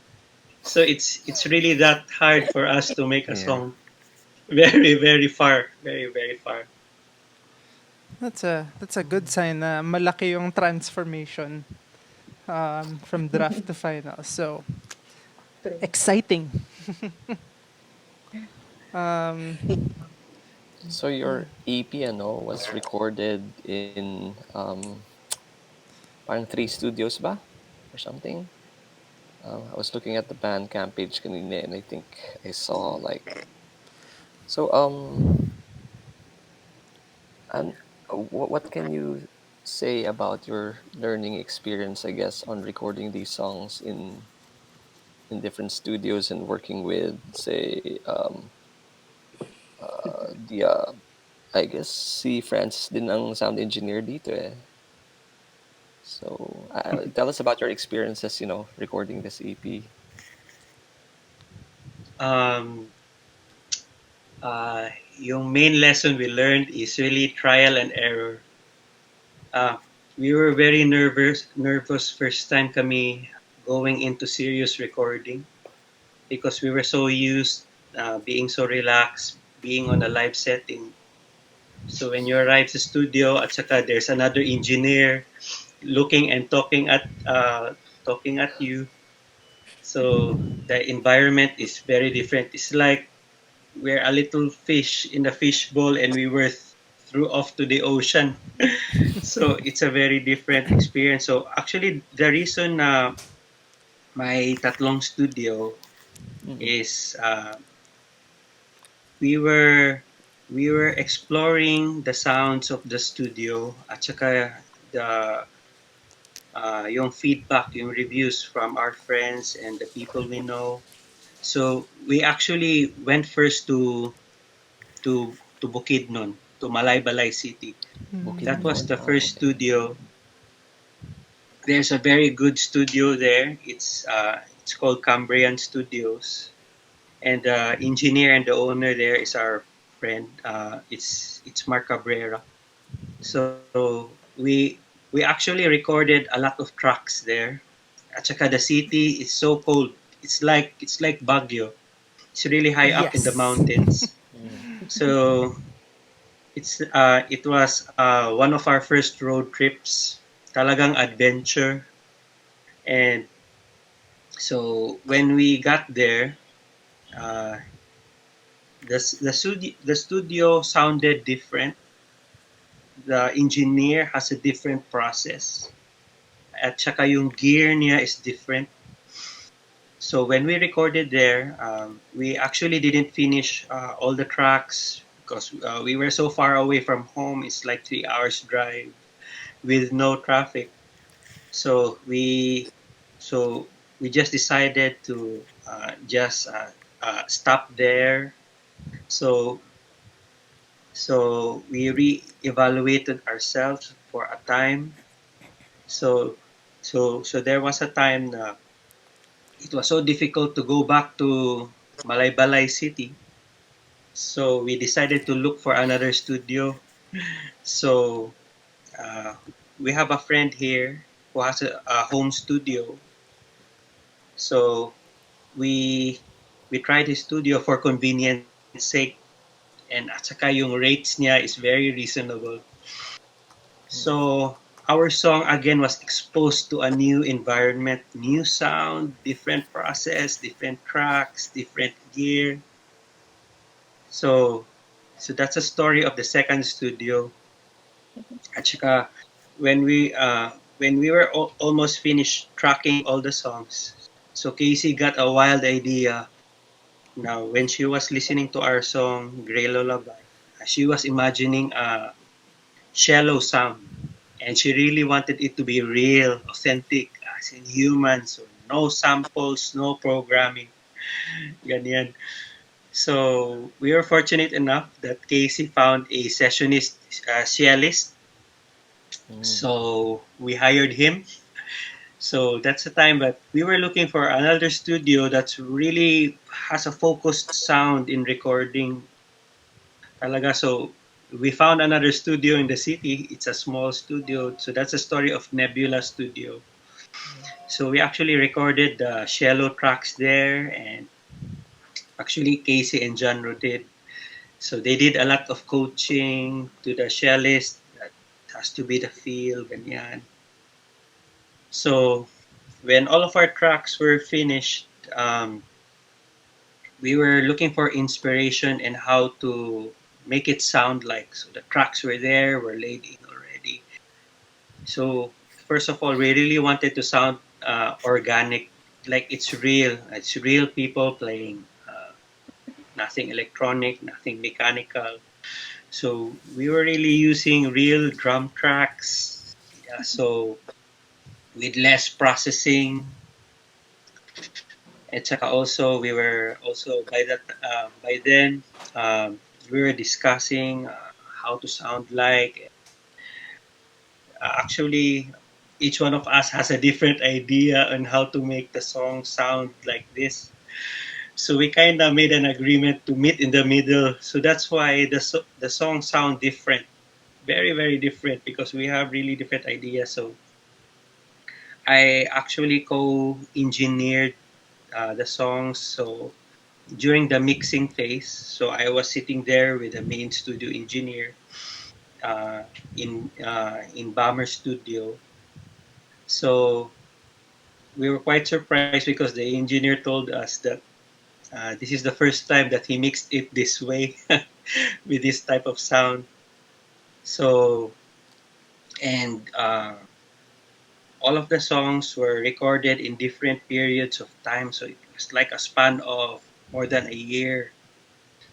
So it's really that hard for us to make a yeah, song. Very, very far. Very, very far. That's a good sign na malaki yung transformation from draft to final. So, True. exciting. Um, so your EP was recorded in parang 3 studios ba or something. I was looking at the Bandcamp page kanina and I think I saw like so and what can you say about your learning experience, I guess, on recording these songs in different studios and working with, say, the I guess si Francis din ang sound engineer dito eh. So tell us about your experiences, recording this EP. Um, uh, yung main lesson we learned is really trial and error. Uh, we were very nervous first time kami going into serious recording because we were so used being so relaxed, being on a live setting. So when you arrive sa studio at saka there's another engineer looking and talking at you. So the environment is very different. It's like we're a little fish in a fishbowl and we were threw off to the ocean. So it's a very different experience. So actually the reason my tatlong studio Mhm. is we were we were exploring the sounds of the studio at saka the yung feedback, yung reviews from our friends and the people we know. So we actually went first to Bukidnon, to Malaybalay City. That was Bukidnon, the first okay. studio. There's a very good studio there. It's called Cambrian Studios, and the engineer and the owner there is our friend. It's Mark Cabrera. So we actually recorded a lot of tracks there. At saka the city is so cold. It's like Baguio. It's really high up in the Yes. mountains. Mm. So it was one of our first road trips. Talagang adventure. And so when we got there, uh, the studio sounded different. The engineer has a different process. At saka yung gear niya is different. So when we recorded there, we actually didn't finish all the tracks because we were so far away from home. It's like 3 hours drive with no traffic. So so we just decided to just stop there. So so we re-evaluated ourselves for a time. So so there was a time that it was so difficult to go back to Malaybalay City. So we decided to look for another studio. So uh, we have a friend here who has a home studio. So we we tried his studio for convenience sake, and at saka yung rates niya is very reasonable. So our song again was exposed to a new environment, new sound, different process, different tracks, different gear. So so that's a story of the second studio. At saka when we were almost finished tracking all the songs, so Casey got a wild idea. Now, when she was listening to our song Grey Lullaby, she was imagining a shallow sound, and she really wanted it to be real, authentic, as in human. So no samples, no programming, ganyan. So we were fortunate enough that Casey found a sessionist, cellist. Mm. So we hired him. So that's the time that we were looking for another studio that's really has a focused sound in recording. Talaga, so we found another studio in the city. It's a small studio. So that's the story of Nebula Studio. So we actually recorded the shallow tracks there, and actually Casey and John did. So they did a lot of coaching to the cellist. That has to be the feel, ganyan. So when all of our tracks were finished, we were looking for inspiration and how to make it sound like. So the tracks were there, were laid in already. So first of all, we really wanted to sound organic, like it's real. It's real people playing. Nothing electronic, nothing mechanical. So we were really using real drum tracks. Yeah, so with less processing, and saka also we were also by then we were discussing how to sound like. Actually, each one of us has a different idea on how to make the song sound like this. So we kind of made an agreement to meet in the middle. So that's why the song sound different, very different because we have really different ideas. So I actually co-engineered the songs. So during the mixing phase, so I was sitting there with the main studio engineer. uh, in Bomber Studio. So we were quite surprised because the engineer told us that this is the first time that he mixed it this way with this type of sound. So and all of the songs were recorded in different periods of time. So it was like a span of more than a year.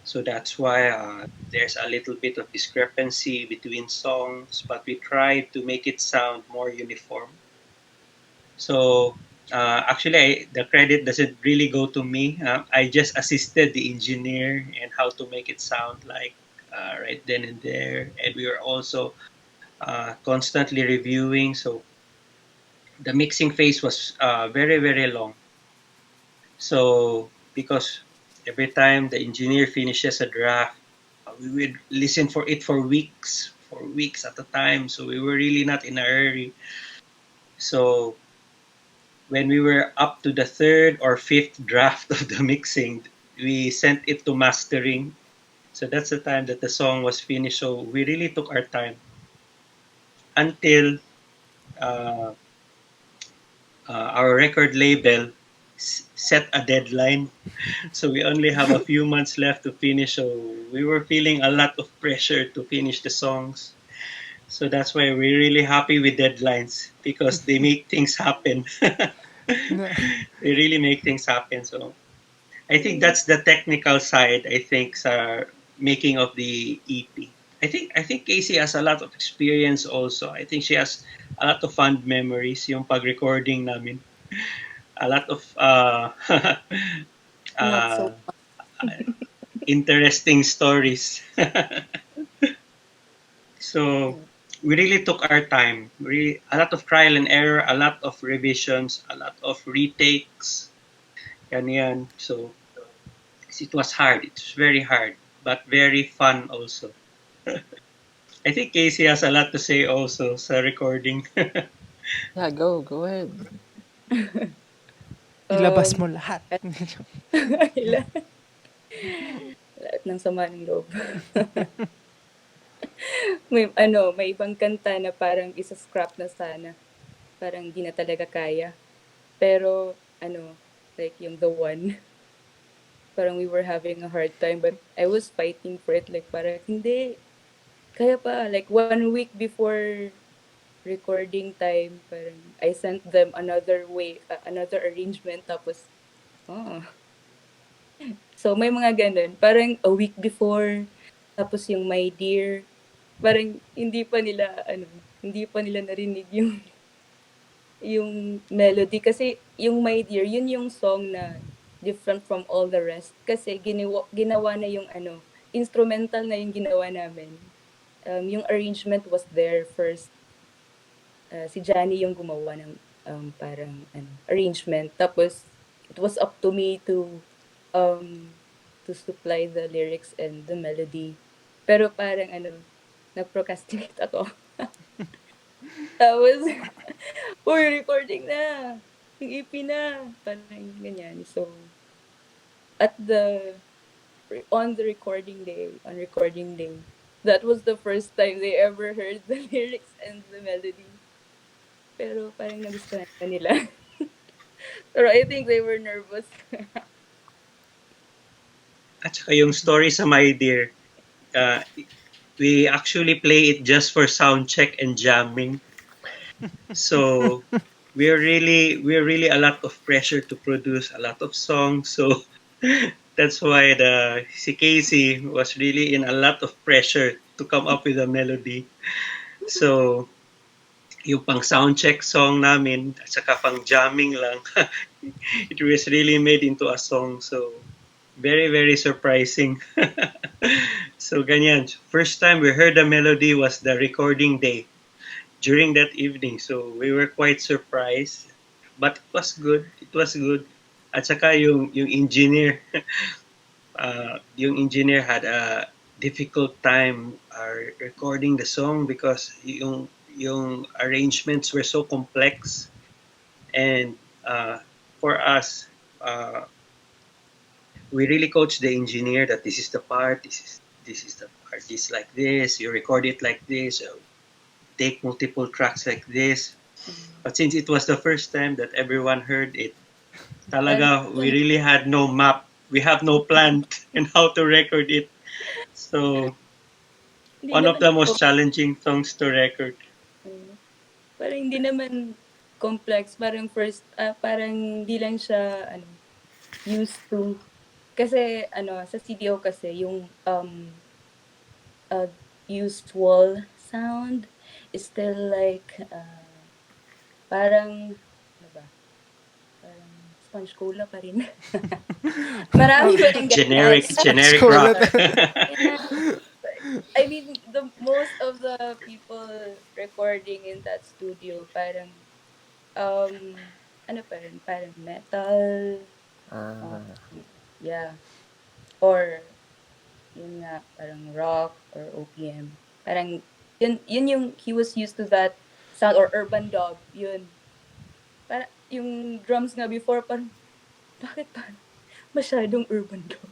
So that's why there's a little bit of discrepancy between songs, but we tried to make it sound more uniform. So actually, the credit doesn't really go to me. I just assisted the engineer and how to make it sound like right then and there. And we were also constantly reviewing. So the mixing phase was very, very long. So because every time the engineer finishes a draft, we would listen for weeks at a time. So we were really not in a hurry. So when we were up to the third or fifth draft of the mixing, we sent it to mastering. So that's the time that the song was finished. So we really took our time until uh, our record label set a deadline. So we only have a few months left to finish. So we were feeling a lot of pressure to finish the songs. So that's why we're really happy with deadlines because they make things happen. No. They really make things happen. So I think that's the technical side. I think sa making of the EP. I think Casey has a lot of experience also. I think she has a lot of fond memories yung pag-recording namin. A lot of Not so uh, interesting stories. So yeah. we really took our time. Really, a lot of trial and error, a lot of revisions, a lot of retakes. Yan yan. So it was hard. It was very hard, but very fun also. I think Casey has a lot to say also sa recording. Yeah, go ahead. Ilabas mo lahat. At lahat ng sama ng loob. May ibang kanta na parang isa-scrap na sana. Parang di na talaga kaya. Pero, like yung The One, parang we were having a hard time, but I was fighting for it. Like, parang, hindi, kaya pa. Like, 1 week before recording time, parang I sent them another arrangement, tapos, oh. So, may mga ganun. Parang a week before, tapos yung My Dear, parang hindi pa nila narinig yung melody. Kasi yung My Dear, yun yung song na different from all the rest. Kasi ginawa na yung instrumental na yung ginawa namin. Yung arrangement was there first. Si Johnny yung gumawa ng parang arrangement. Tapos, it was up to me to supply the lyrics and the melody. Pero parang nag-procrastinate ako. Tapos, uy, recording na! Yung EP na! Parang ganyan. So, at on recording day, that was the first time they ever heard the lyrics and the melody. Pero parang nagustuhan na nila. Pero I think they were nervous. At saka yung story sa My Dear, uh, we actually play it just for sound check and jamming. So we're really a lot of pressure to produce a lot of songs. So that's why si Casey was really in a lot of pressure to come up with a melody. So yung pang sound check song namin at saka pang jamming lang, it was really made into a song. So very, very surprising. So ganyan. First time we heard the melody was the recording day during that evening. So we were quite surprised. But it was good. It was good. At saka yung engineer, yung engineer had a difficult time recording the song because yung arrangements were so complex. And for us, we really coached the engineer that this is the part, this is the part. artist like this, you record it like this, take multiple tracks like this. But since it was the first time that everyone heard it, Parang talaga, we really had no map. We have no plan in how to record it. So, hindi one of naman the most challenging songs to record. ano, parang hindi naman complex, parang parang hindi lang siya ano, used to. Kasi ano, sa CDO kasi yung, uh, usual sound is still like, parang ano ba, parang sponge cola pa rin. Marami pa ring ganyan. Generic Cola. rock. Yeah. I mean, the most of the people recording in that studio parang, ano pa rin, parang metal, um, Ah, yeah, or yun nga, parang rock or OPM. Parang yun yung he was used to that sound or urban dub, yun. Para yung drums nga before parang, bakit parang masyadong urban dub?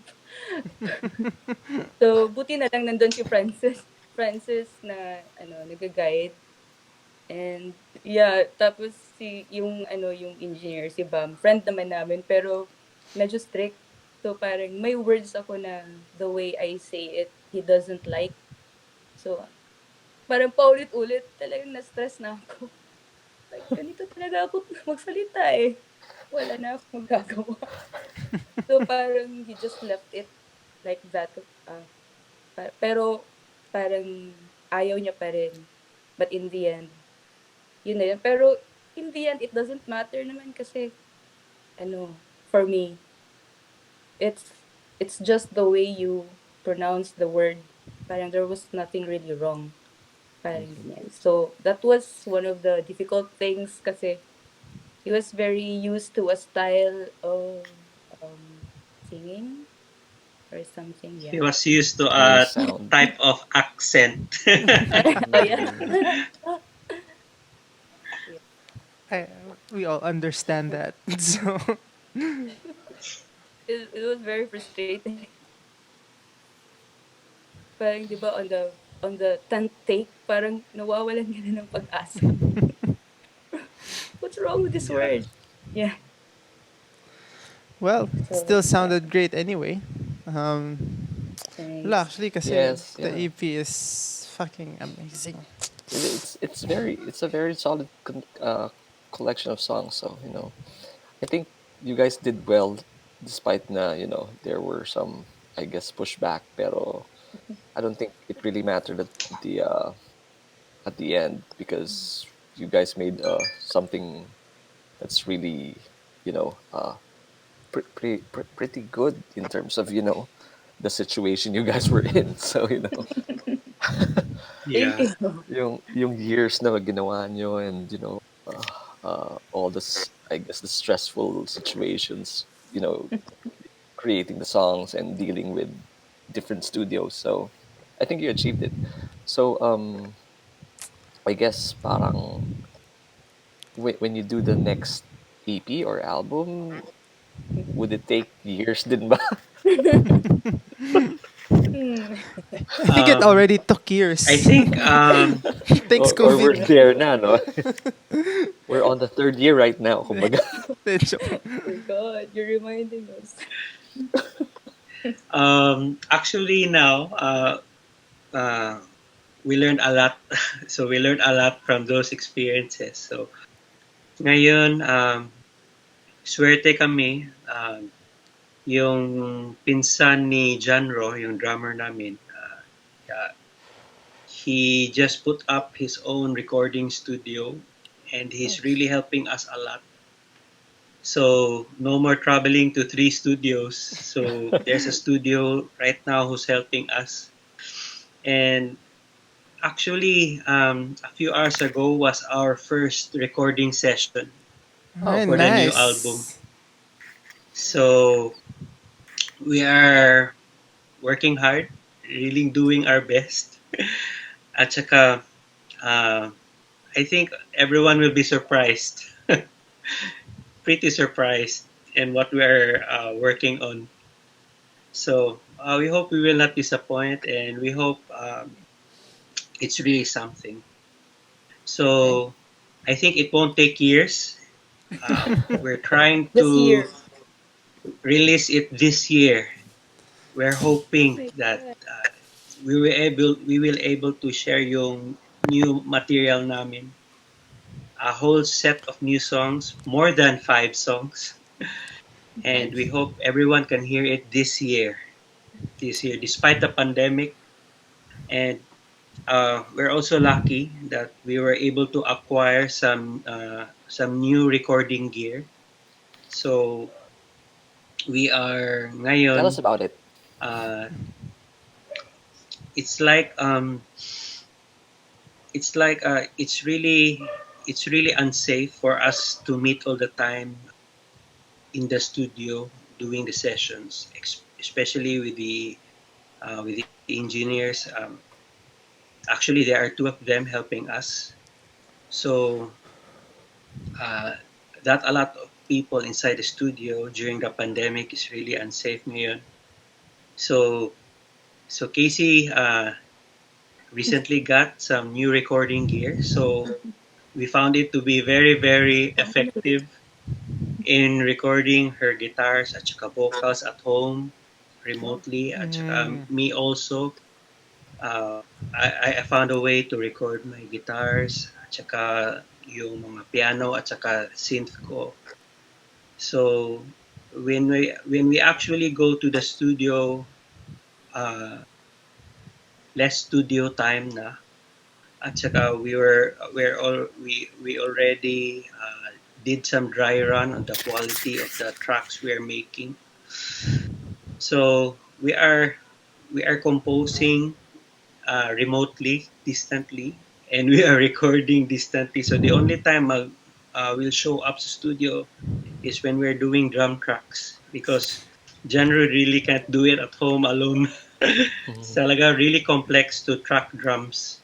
So, buti na lang nandun si Francis. Francis na ano, nagga-guide. And yeah, tapos yung ano, yung engineer, si Bam, friend naman namin, pero medyo strict. So parang may words ako na the way I say it, he doesn't like. So parang paulit-ulit, talagang na-stress na ako. Like, ganito talaga ako magsalita eh. Wala na akong magagawa. So parang he just left it like that. Pero parang ayaw niya pa rin. But in the end, yun na yun. Pero in the end, it doesn't matter naman kasi, ano, for me, it's just the way you pronounce the word. Parang there was nothing really wrong. Parang ganyan. So, that was one of the difficult things kasi he was very used to a style of singing or something, He yeah. was used to or a sound. type of accent. Oh, yeah. I, we all understand that. So, It was very frustrating. Parang 'di ba on the 10th take parang nawawalan ka na ng pag-asa. What's wrong with this Yeah. word? Yeah. well, it So, still yeah, sounded great anyway. Um, wala, thanks. actually, kasi Yes, the yeah. EP is fucking amazing. It's a very solid collection of songs. So I think you guys did well, despite na there were some, I guess, pushback. Pero I don't think it really mattered at the end, because you guys made something that's really you know uh, pretty good in terms of the situation you guys were in. So Thank Yeah. you. yung years na ginawa nyo, and all this, I guess, the stressful situations, creating the songs and dealing with different studios. So I think you achieved it. So I guess parang when you do the next EP or album, would it take years din ba? Hmm. I think it Um, already took I years. think Thanks, Or we're COVID. there na, no? We're on the third year right now, kumbaga. Oh God, you're reminding us. actually now uh, we learned a lot. So we learned a lot from those experiences. So ngayon swerte kami, yung pinsan ni Janro, yung drummer namin, he just put up his own recording studio and he's really helping us a lot. So no more traveling to 3 studios. So there's a studio right now who's helping us. And actually, a few hours ago was our first recording session Oh, Alright, for the cool. new album. nice. So we are working hard, really doing our best. At saka, uh, I think everyone will be surprised, pretty surprised in what we're working on. So we hope we will not disappoint, and we hope it's really something. So I think it won't take years. We're trying This to year. release it this year. We're hoping My that God. we will able to share yung new material namin, a whole set of new songs, more than 5 songs, and we Nice. hope everyone can hear it this year. This year, despite the pandemic, and we're also lucky that we were able to acquire some new recording gear. So we are Tell us ngayon. about it. Uh, it's like it's really unsafe for us to meet all the time in the studio doing the sessions, especially with the engineers. Actually, there are two of them helping us. So uh, that a lot of people inside the studio during the pandemic is really unsafe ngayon. So so Casey recently got some new recording gear. So we found it to be very very effective in recording her guitars at saka vocals at home remotely at saka Mm. me also. I found a way to record my guitars at saka yung mga piano at saka synth ko. So when we actually go to the studio, uh, less studio time na at saka we already did some dry run on the quality of the tracks we are making. So we are composing remotely, distantly, and we are recording distantly. So the only time we'll show up to studio is when we're doing drum tracks because genre really can't do it at home alone. It's Mhm. talaga really complex to track drums.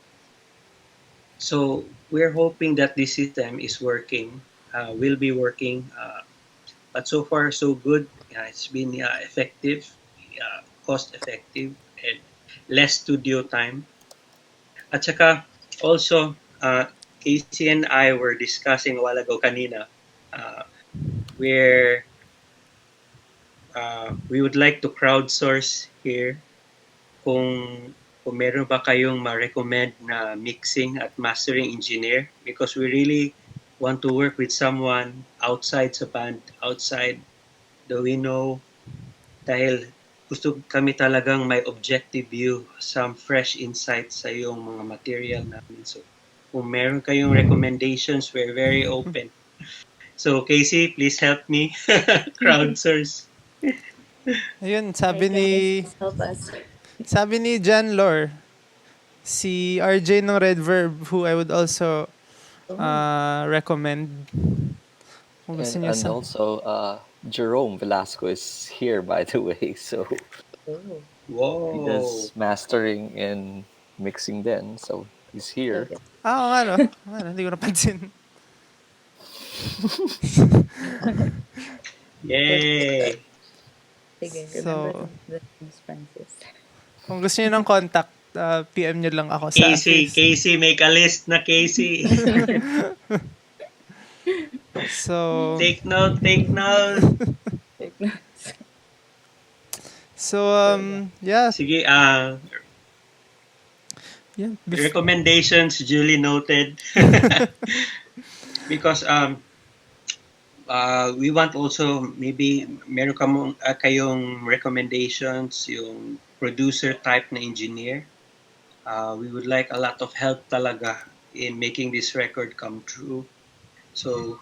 So we're hoping that this system is working, will be working. But so far, so good. It's been effective, cost effective, and less studio time. At saka also, Casey and I were discussing a while ago kanina, uh, where we would like to crowdsource here kung kung meron ba kayong ma-recommend na mixing at mastering engineer because we really want to work with someone outside sa band, outside the we know dahil gusto kami talagang may objective view, some fresh insights sa yung mga material namin. So, kung meron kayong recommendations, we're very open. So, Casey, please help me crowdsource. Ayun, Hi guys, please help us. sabi ni Jan Lore, si RJ ng Red Verb, who I would also Oh, recommend. Kung gusto And niya and sa... also Jerome Velasco is here by the way. So oh, he Whoa! does mastering and mixing then. So he's hello here. guys. Ah, oo nga no. Ano, hindi ko napansin. Sige, Yay! sige, remember So, the names, Francis. kung gusto niyo ng contact, PM niyo lang ako sa Casey, face. Casey, make a list na Casey. So, Take note, take note. Take notes. so So yeah. yeah, Sige, yeah. recommendations duly noted. Because we want also maybe meron kayong recommendations yung producer type na engineer. We would like a lot of help talaga in making this record come true. So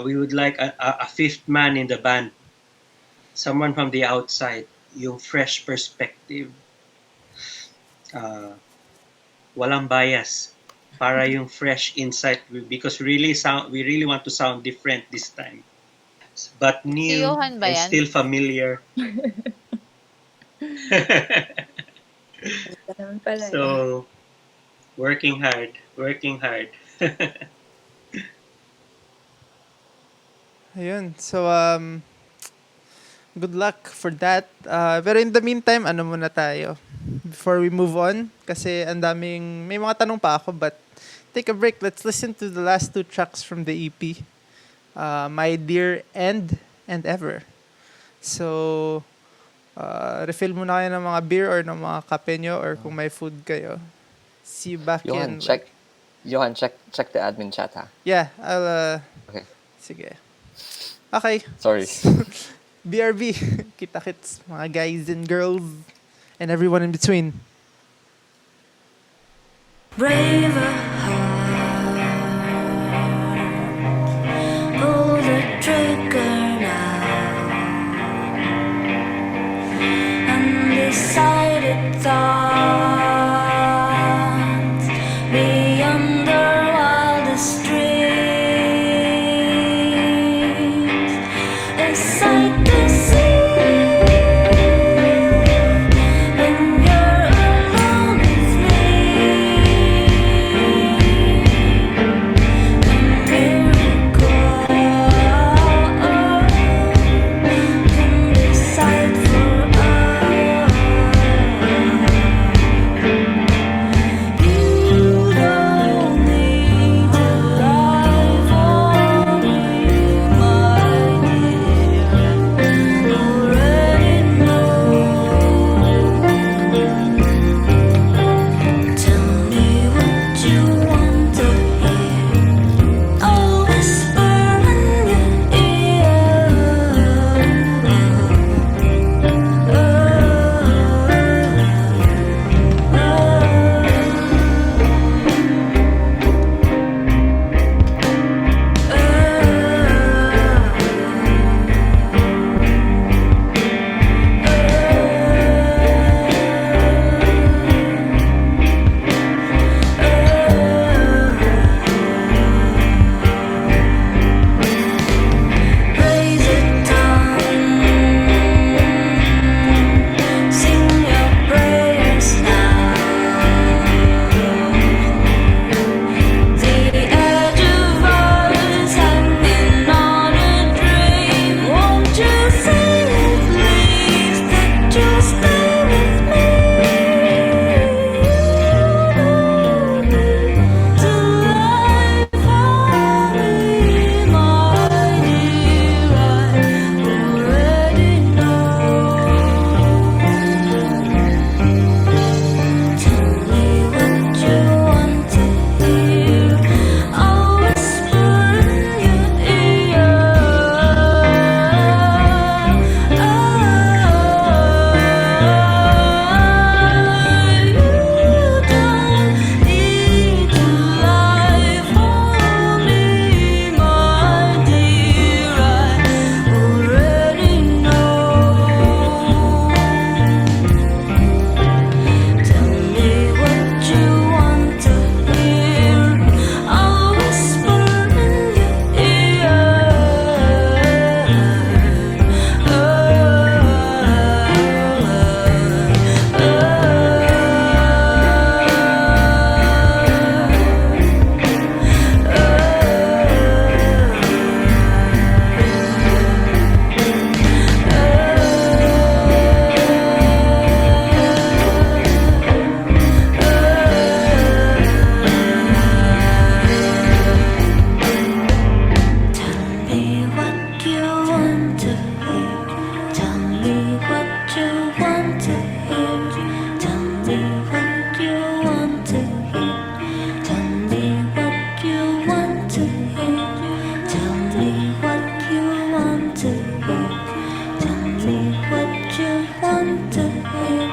we would like a fifth man in the band, someone from the outside, yung fresh perspective, uh, walang bias, para yung fresh insight because we really want to sound different this time, but Si new Johan ba and yan? still familiar. Ganda naman pala eh. So working hard, working hard. Ayun. So, Good luck for that. Pero in the meantime, ano muna tayo? Before we move on, kasi may mga tanong pa ako, but take a break. Let's listen to the last two tracks from the EP. My Dear and Ever. So, refill muna kayo ng mga beer or ng mga kape nyo or kung may food kayo. See you back in... Johan, check the admin chat, ha? Yeah, I'll... Okay. Sige. Okay. Sorry. BRB. Kita-kits, mga guys and girls and everyone in between. Braver heart, pull the trigger now. Undecided thoughts beyond the wildest dreams. A sight to see when you're alone with me. A miracle can decide for us. You don't need to lie for me, my dear. Already know. Tell me what you want to hear. I'll whisper in Raise a tongue, sing your prayers now. The edge of us hanging on a dream. Won't you say at least that you'll stay with me? You don't need to lie for me, my dear. I already know. Tell me what you want to hear. I'll whisper in your ear. You don't need to lie for me, my dear. I already know. Tell me what you want to hear. I'll whisper in your ear. Tell me what you want to hear. Tell me what you want to hear. Tell me what you want to hear. Tell me what you want to hear. Tell me what you want to hear. Tell me what you want to hear.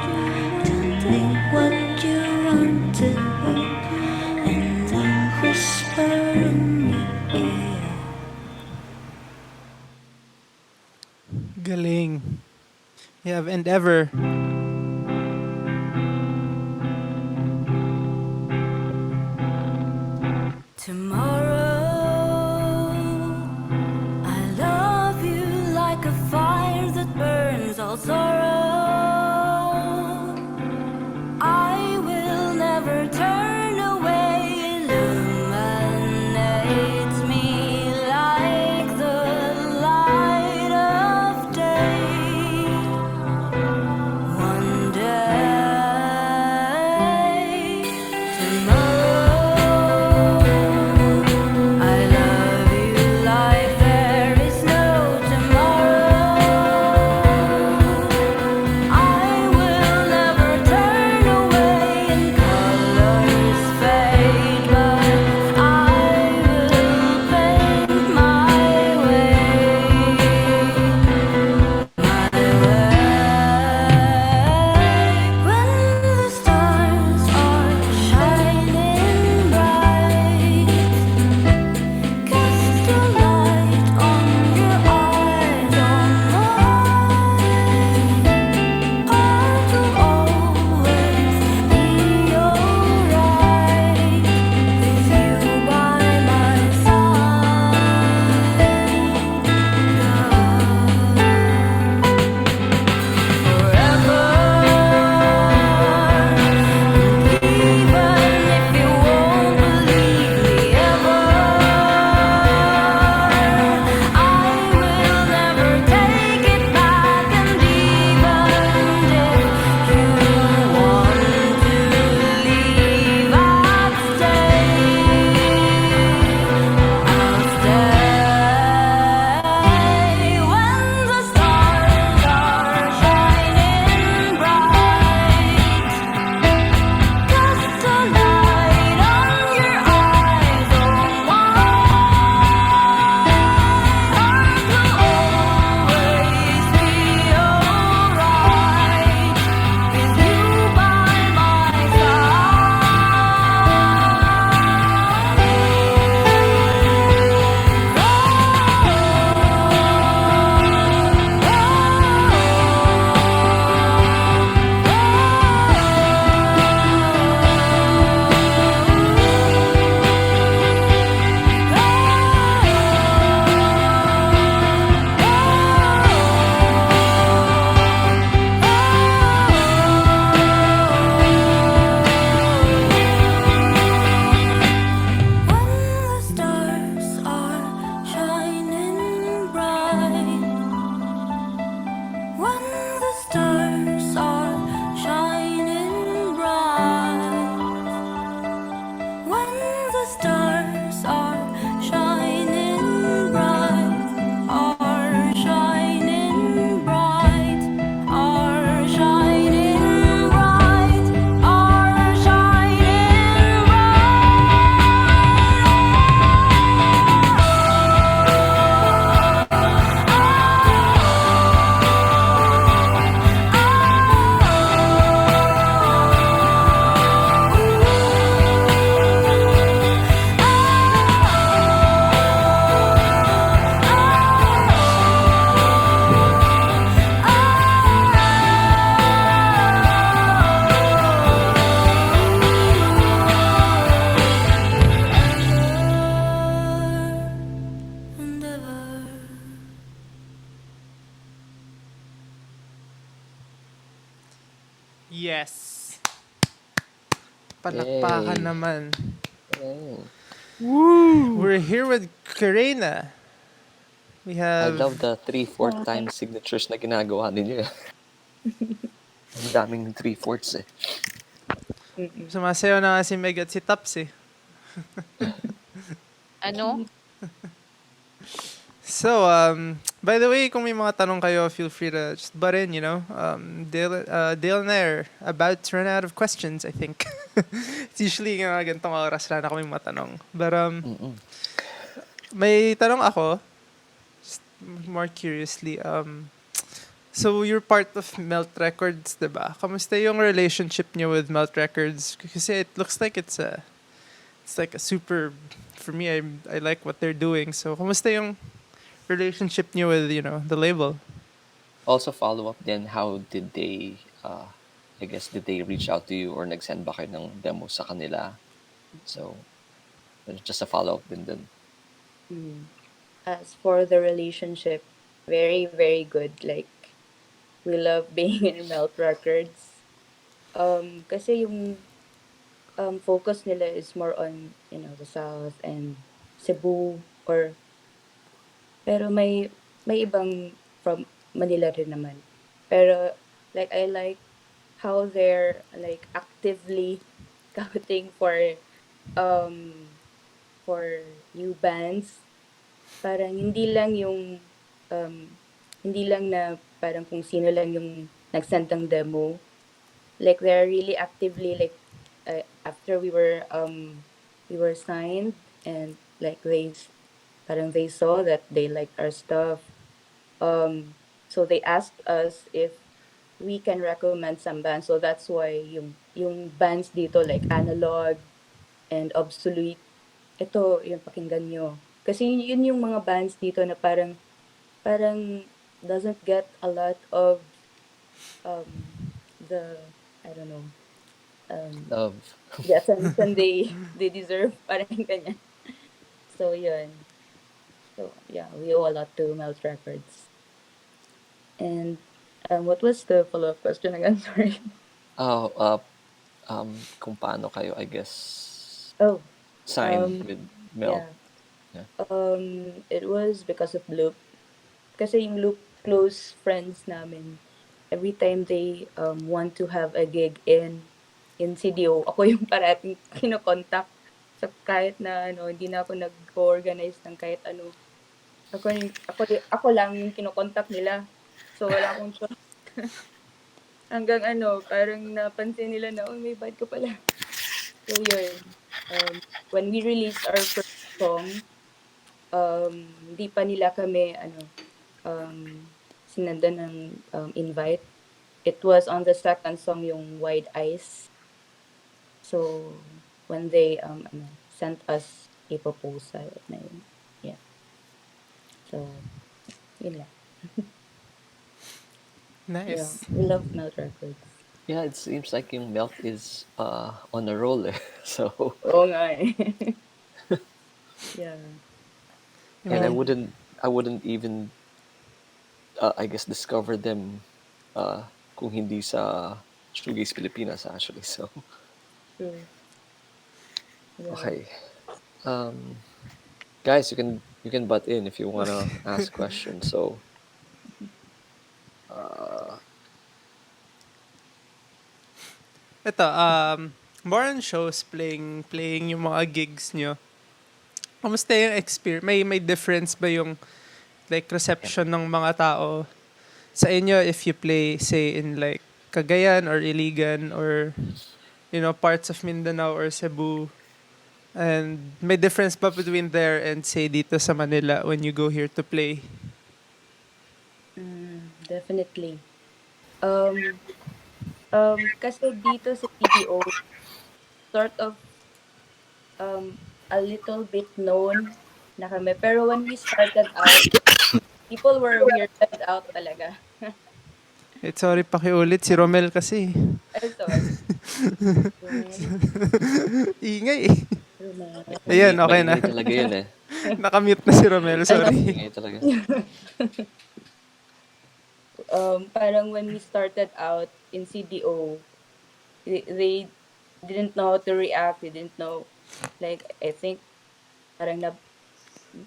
Tell me what you want to hear. And I'll whisper in your ear. Galing. You have Endeavor. Tomorrow, I love you like a fire that burns all sorrow. I will never turn away, illuminates me like the light of day. Yes. Yay. Palakpakan naman. Ayun. We're here with KRNA. We I have... love the 3/4 time signatures na ginagawa ninyo eh. Ang daming 3/4 eh. Sumasayaw na nga si Meg at si Taps eh. Ano? So, by the way, kung may mga tanong kayo, feel free to just butt in, you know. Dale and I are about to run out of questions, I think. It's usually nga ganitong oras na kami matanong. But, Mm-mm. may tanong ako, just more curiously. So, you're part of Melt Records, diba? Kamusta yung relationship niyo with Melt Records? Kasi it looks like it's like a super... For me, I like what they're doing. So, kamusta yung relationship niyo with, you know, the label? Also follow up then, how did they, I guess, did they reach out to you or nag-send ba kayo ng demo sa kanila? So, just a follow up din dun. As for the relationship, very, very good. Like, we love being in Melt Records. Kasi yung focus nila is more on, the South and Cebu pero may ibang from Manila rin naman. Pero like I like how they're like actively scouting um for new bands. Parang hindi lang na parang kung sino lang yung nag-send ng demo. Like they're really actively like after we were signed and like parang they saw that they liked our stuff. So they asked us if we can recommend some bands. So that's why yung bands dito like Analog and Obsolete, ito yung pakinggan nyo. Kasi yun yung mga bands dito na parang doesn't get a lot of the I don't know Love. the attention they deserve, parang ganyan. So yun. So yeah, we owe a lot to Melt Records. And what was the follow-up question again? Sorry. Kung paano kayo, I guess, Oh, signed with Melt. yeah. Yeah. It was because of Loop. Kasi yung Loop close friends namin, every time they want to have a gig in CDO, ako yung parating kinokontak. So kahit na hindi na ako nag-organize ng kahit ano. Ako lang yung kinokontak nila. So wala akong choice. Hanggang parang napansin nila na, may bad ka pala. So yun. When we released our first song, hindi pa nila kami sinanda ng invite. It was on the second song, yung Wide Eyes. So when they sent us a proposal na yun. Yeah. So yun lang. Nice. Yeah, we love Melt Records. Yeah, it seems like yung Melt is on a roll eh. So, Oo nga eh. Yeah. and I wouldn't even, I guess, discover them kung hindi sa Shoegaze Pilipinas actually. So, True. Yeah. okay. Guys, you can butt in if you wanna ask questions. So, Ito, more on shows, playing yung mga gigs nyo. Kamusta yung experience? May difference ba yung like reception ng mga tao sa inyo if you play, say, in like Cagayan or Iligan or, you know, parts of Mindanao or Cebu? And may difference ba between there and say dito sa Manila when you go here to play? Definitely. Kasi dito sa PDO, sort of a little bit known na kami. Pero when we started out, people were weirded out talaga. Sorry, pakiulit. Si Romel kasi. Sorry. Romel. Ingay eh. Romel. Ayan, okay na. maingay talaga yun eh. Nakamute na si Romel, sorry. Maingay talaga. Parang when we started out in CDO, they didn't know how to react. They didn't know, like, I think parang na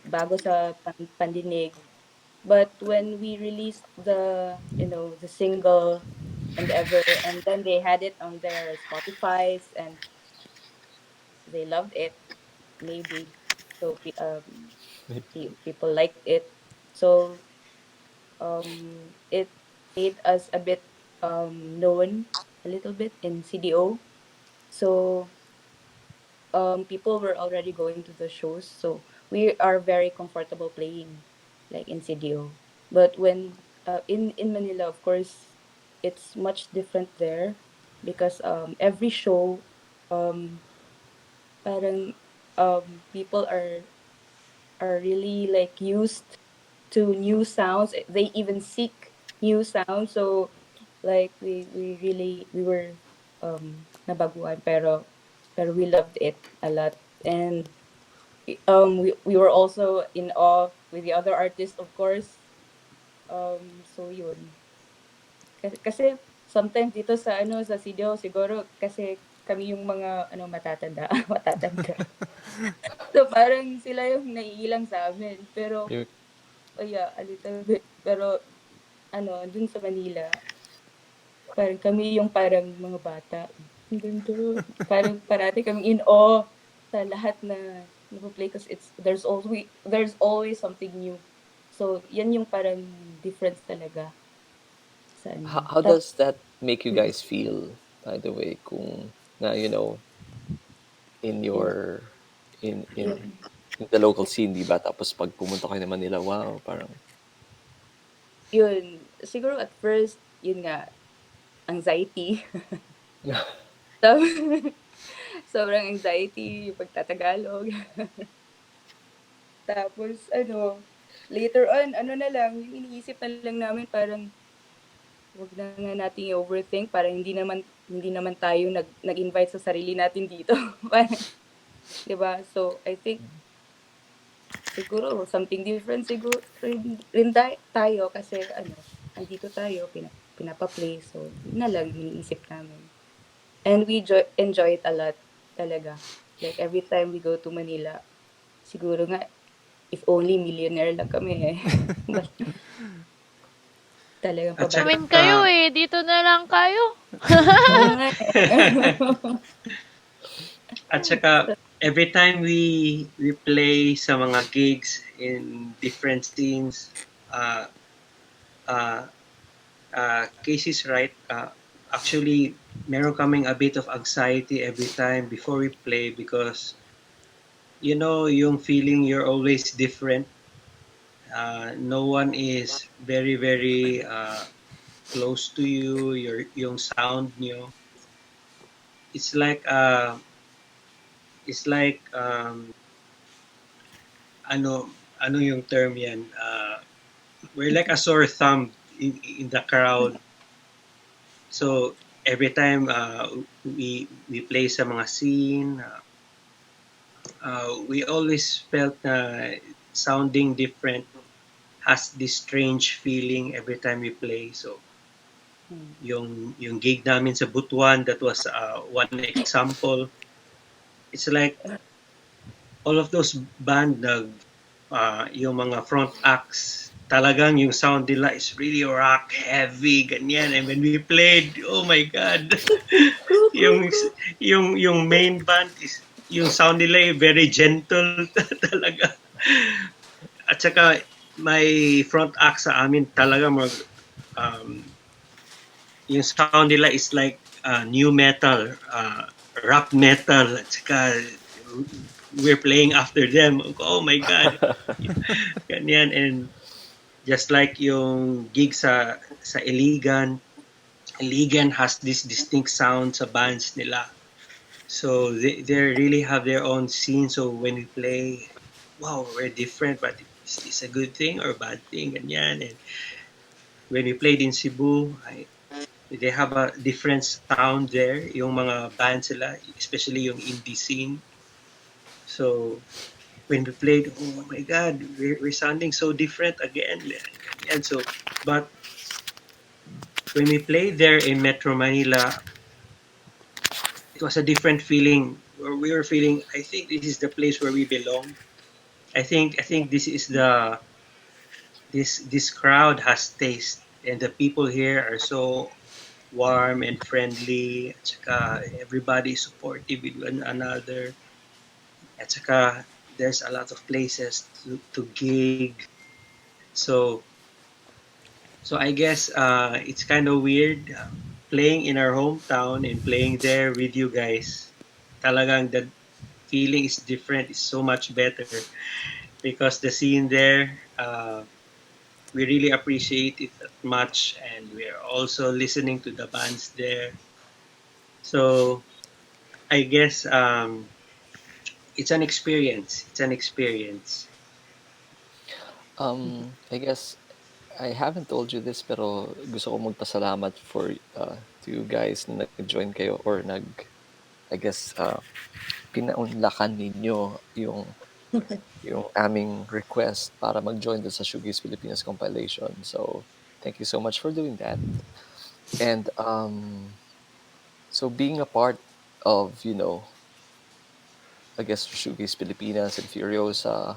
bago sa pandinig. But when we released the, the single and ever, and then they had it on their Spotify's, and they loved it, maybe. So people liked it. So it made us a bit known a little bit in CDO. So people were already going to the shows, so we are very comfortable playing like in CDO. But when in Manila, of course, it's much different there because every show, um parang people are really like used to new sounds. They even seek new sounds. So like we were nabaguan, pero we loved it a lot. And we were also in awe with the other artists, of course. So yun. Kasi sometimes dito sa sa Sido siguro kasi kami yung mga matatanda, matatanda. So parang sila yung naiilang sa amin. Pero Yung oh yeah, a little bit. Pero dun sa Manila, parang kami yung parang mga bata. Ang ganda. Parang parati kami in awe sa lahat na napo-play kasi there's always something new. So, yan yung parang difference talaga sa how does that make you mm, guys feel, by the way, kung na, in yun, your yun, in the local scene, 'di ba? Tapos pag pumunta kayo ng Manila, wow, parang yun. Siguro at first, yun nga, anxiety. Tapos, sobrang anxiety, yung pagtatagalog. Tapos, later on, na lang, yung iniisip na lang namin parang, wag na nga nating i-overthink para hindi naman tayo nag-invite sa sarili natin dito. Parang, 'di ba? So, I think siguro something different siguro tayo kasi andito tayo pinapa-play. So, yun na lang yung iniisip namin. And we enjoy it a lot talaga. Like every time we go to Manila, siguro nga if only millionaire lang kami eh. But talagang At pabalik. Amin kayo saka, eh, dito na lang kayo. Oo nga eh. at saka every time we play sa mga gigs in different scenes, uh, uh, Casey's right. Actually, meron kaming a bit of anxiety every time before we play because yung feeling you're always different. No one is very very close to you. Yung sound nyo. It's like ano ano yung term yan? We're like a sore thumb in the crowd. So every time we play sa mga scene, we always felt na sounding different, has this strange feeling every time we play. So yung gig namin sa Butuan, that was one example. It's like all of those band yung mga front acts, talagang yung sound nila is really rock heavy, ganyan. And when we played, oh my God, yung, yung main band is, yung sound nila very gentle talaga. At saka, may front act sa amin talaga um, yung sound nila is like new metal, rock metal, at saka we're playing after them. Oh my God. Ganyan. And just like yung gig sa Iligan, Iligan has this distinct sound sa bands nila. So they really have their own scene. So when we play, wow, we're different, but is this a good thing or bad thing? Ganyan. And when we played in Cebu, they have a different sound there, yung mga bands sila, especially yung indie scene. So when we played, oh my God, we're sounding so different again. And so, but when we played there in Metro Manila, it was a different feeling where we were feeling. I think this is the place where we belong. I think this is the this crowd has taste, and the people here are so warm and friendly. At saka everybody is supportive with one another. At saka there's a lot of places to gig. So so I guess it's kind of weird playing in our hometown and playing there with you guys. Talagang the feeling is different. It's so much better because the scene there, we really appreciate it that much, and we're also listening to the bands there. So I guess it's an experience. It's an experience. I guess I haven't told you this pero gusto ko magpasalamat for to you guys na nag-join kayo or I guess pinaunlakan ninyo yung aming request para mag-join dun sa Shoegaze Pilipinas compilation. So, thank you so much for doing that. And so being a part of, I guess Shoegaze Pilipinas and Furiosa,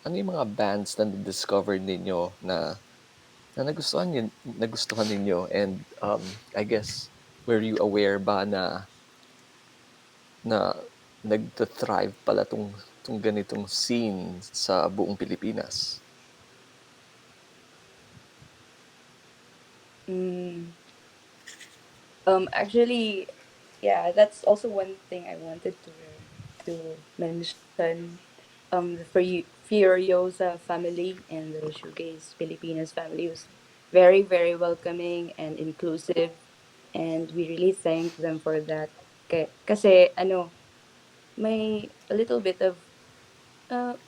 ano yung mga bands na discover ninyo na nagustuhan ninyo and I guess were you aware ba na nagta-thrive pala tong ganitong scene sa buong Pilipinas? Mm, actually, yeah, that's also one thing I wanted to mention. The Furiosa family and the Shoegaze Filipinas family was very, very welcoming and inclusive, and we really thank them for that. Kasi ano, may a little bit of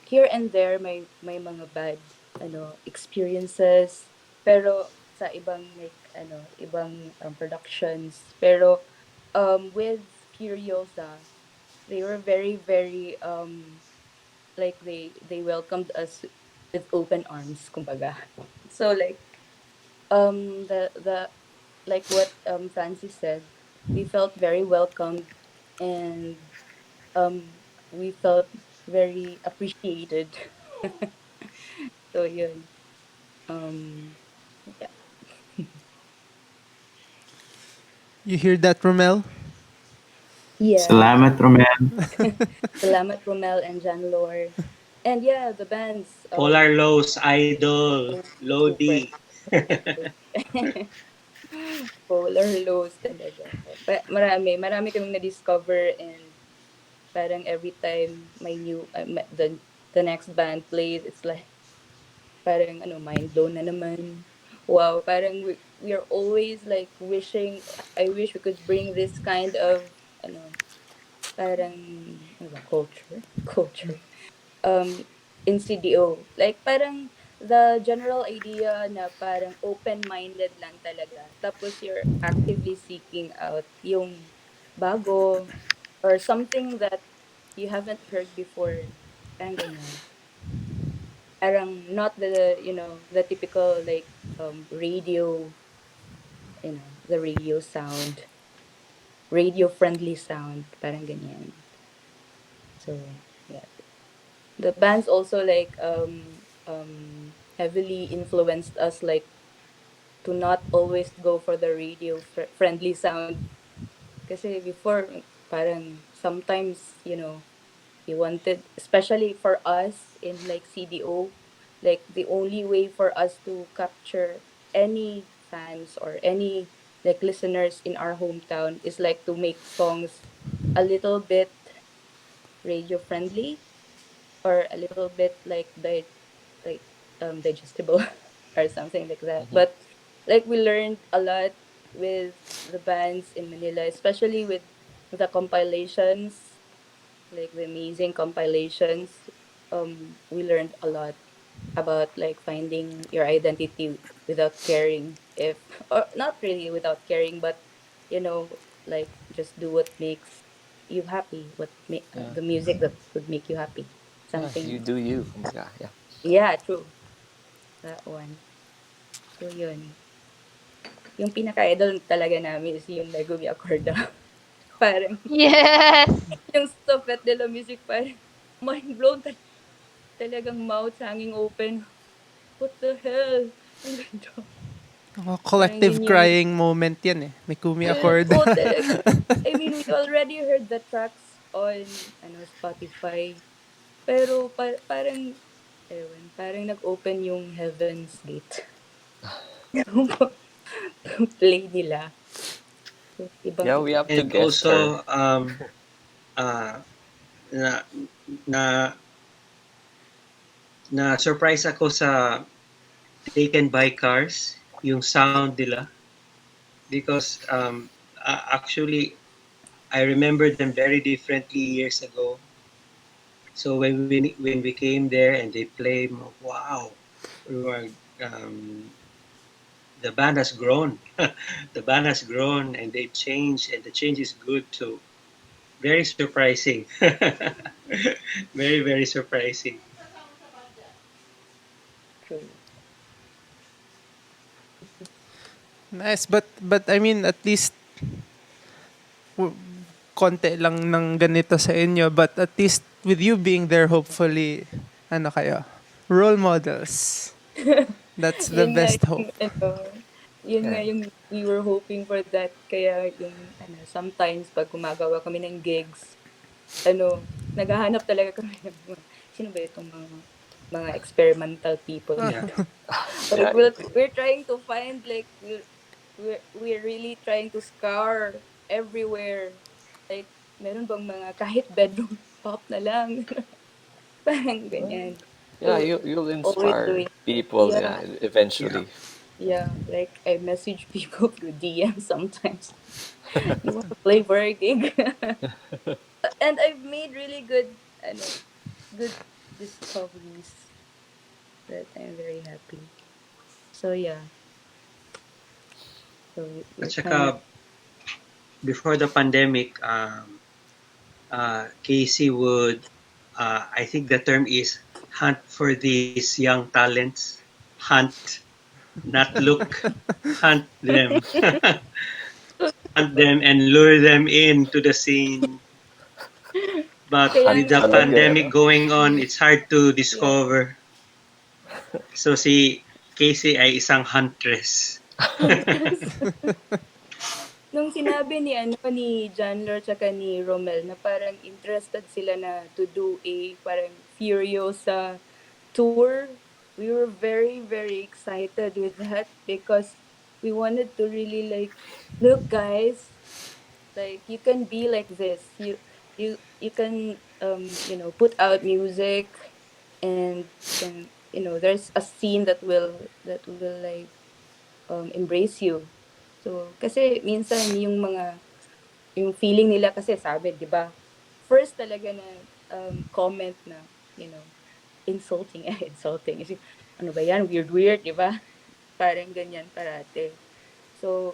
here and there may mga bad experiences, pero sa ibang ibang productions, pero with Furiosa, they were very, very like they welcomed us with open arms, kumbaga. So like the like what Francis said, we felt very welcomed, and we felt very appreciated. So yun. Yeah. You hear that, Romel? Yeah. Salamat, Romel. Salamat Romel and Jan Lore. And yeah, the bands Polar Lows, Idol, oh, super. Lodi. Polar lows talaga. Marami kaming na-discover, and parang every time may new the next band plays, it's like parang mind blown na naman. Wow, parang we are always like wishing, I wish we could bring this kind of parang ano ba, culture culture in CDO. Like parang the general idea na parang open-minded lang talaga. Tapos you're actively seeking out yung bago or something that you haven't heard before. Parang ganyan. Parang not the typical like radio, the radio sound, radio friendly sound, parang ganyan. So, yeah. The bands also like heavily influenced us like to not always go for the radio friendly sound, kasi before parang sometimes you wanted, especially for us in like CDO, like the only way for us to capture any fans or any like listeners in our hometown is like to make songs a little bit radio friendly or a little bit like digestible or something like that. Mhm. But like we learned a lot with the bands in Manila, especially with the compilations, like the amazing compilations. We learned a lot about like finding your identity without caring if, or not really without caring, but like just do what makes you happy, Yeah. the music that would make you happy, Yeah, you something. do you, kumbaga. Yeah, true, that one. So yun. Yung pinaka-idol talaga namin is yung Megumi Accorda. Parang Yes! yung sa Fête de la Musique parang mind blown talagang mouth hanging open. What the hell? Ang ganda. Parang Collective yun yung crying moment yan eh. May Kumi yes, Accord. oh talaga. I mean, we already heard the tracks on Spotify. Pero parang ewan, parang nag-open yung Heaven's Gate. Yung play nila. Yeah, we Ibang-iba. have to And guess her. also, uh, na, na, na surprise ako sa Taken by Cars, yung sound nila. Because actually, I remember them very differently years ago. So when we came there and they played, wow, we were, the band has grown. The band has grown and they've changed, and the change is good too. Very surprising. Very, very surprising. True. Nice, but I mean at least w- konti lang ng ganito sa inyo, but at least with you being there, hopefully ano kayo, role models. That's the Yun nga best hope. yung yun nga Yeah. yung we were hoping for that. Kaya yung sometimes pag gumagawa kami ng gigs, naghahanap talaga kami ng sino ba itong mga experimental people Yeah. dito. Like Yeah. we're trying to find like we're really trying to scour everywhere. Like meron bang mga kahit bedroom pop na lang. Parang ganyan. Yeah, So you'll always inspire doing people, yeah, yeah, Yeah. eventually. yeah. Like I message people through DM sometimes. You want to play for a gig? And I've made really good discoveries that I'm very happy. So yeah, so At we're kind of saka, before the pandemic, Casey would, I think the term is hunt for these young talents. Hunt, not look. Hunt them. Hunt them and lure them into the scene. But kaya with nga the nung Talaga, pandemic no? going on, it's hard to yeah, discover. So si Casey ay isang huntress. Huntress. Nung sinabi ni Janler tsaka ni Romel na parang interested sila na to do a parang Furiosa tour, we were very, very excited with that because we wanted to really like, look guys, like you can be like this. You can put out music and can there's a scene that will like embrace you. So kasi minsan yung feeling nila kasi sabi, 'di ba? First talaga na comment na, insulting insulting. Kasi, ano ba 'yan? Weird weird, 'di ba? Parang ganyan parate. So,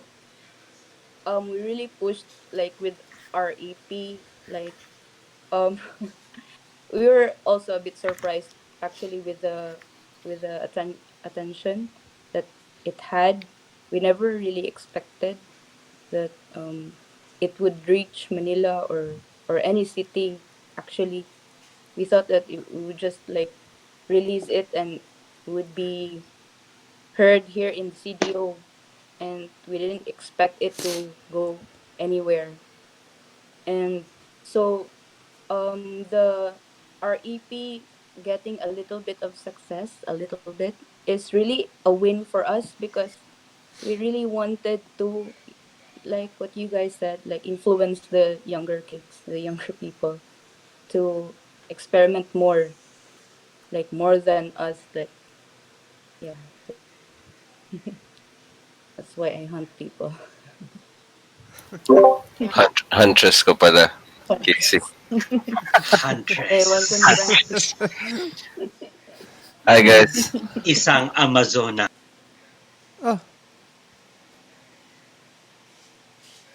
we really pushed like with our EP like um we were also a bit surprised actually with the attention that it had. We never really expected that it would reach Manila or any city. Actually, we thought that we would just like release it and would be heard here in the CDO, and we didn't expect it to go anywhere. And so the our EP getting a little bit of success, a little bit, is really a win for us because we really wanted to, like what you guys said, like influence the younger kids, the younger people to experiment more, like more than us. Like yeah, that's why I hunt people. Huntress ko pala, Casey. Ewan ko Huntress. ni Francis. Hi guys. Isang Amazona. Oh,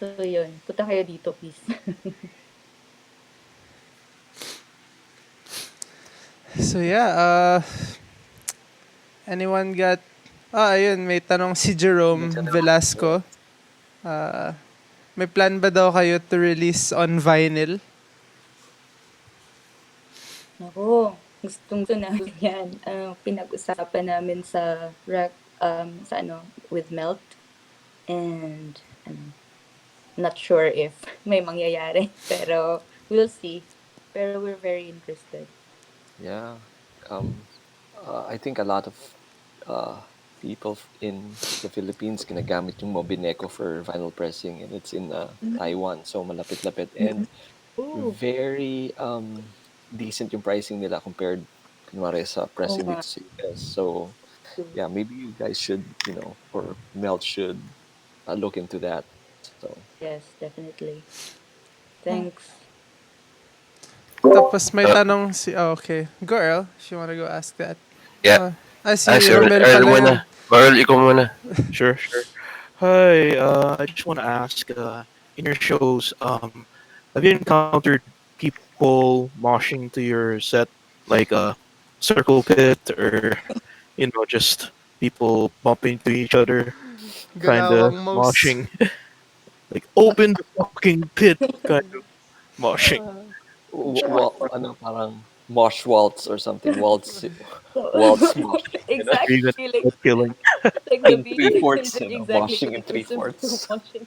So yun, punta kayo dito please. so yeah, anyone got Ayun, may tanong si Jerome Yeah. Velasco. Ah, may plan ba daw kayo to release on vinyl? Naku, gustong-gusto namin 'yan. Pinag-usapan namin sa ano, with Melt and ano, not sure if may mangyayari pero we'll see. Pero we're very interested. Yeah. Um, I think a lot of people in the Philippines ginagamit yung Mobineco for vinyl pressing, and it's in Taiwan, so malapit-lapit and Oo, very decent yung pricing nila compared kunwari sa oo pressing nga, dito sa US. So true. yeah, maybe you guys should, or Melt should look into that. So Yes, definitely. Thanks. Tapos may Uh, tanong si... Oh, okay. Go, Earl. If you wanna go ask that. yeah. Si Si Earl, Romel Earl pala muna. yun. Earl, ikaw muna. Sure, sure. Hi, I just want to ask, in your shows, have you encountered people moshing to your set, like a circle pit, or just people bumping to each other, kind of Galawang mouse. moshing, like open the fucking pit, kind of moshing? ano, parang mosh waltz or something, waltz, waltz So, moshing, Are you gonna exactly get killing? like the in beat three fourths, exactly moshing the in three equals of fourths. washing.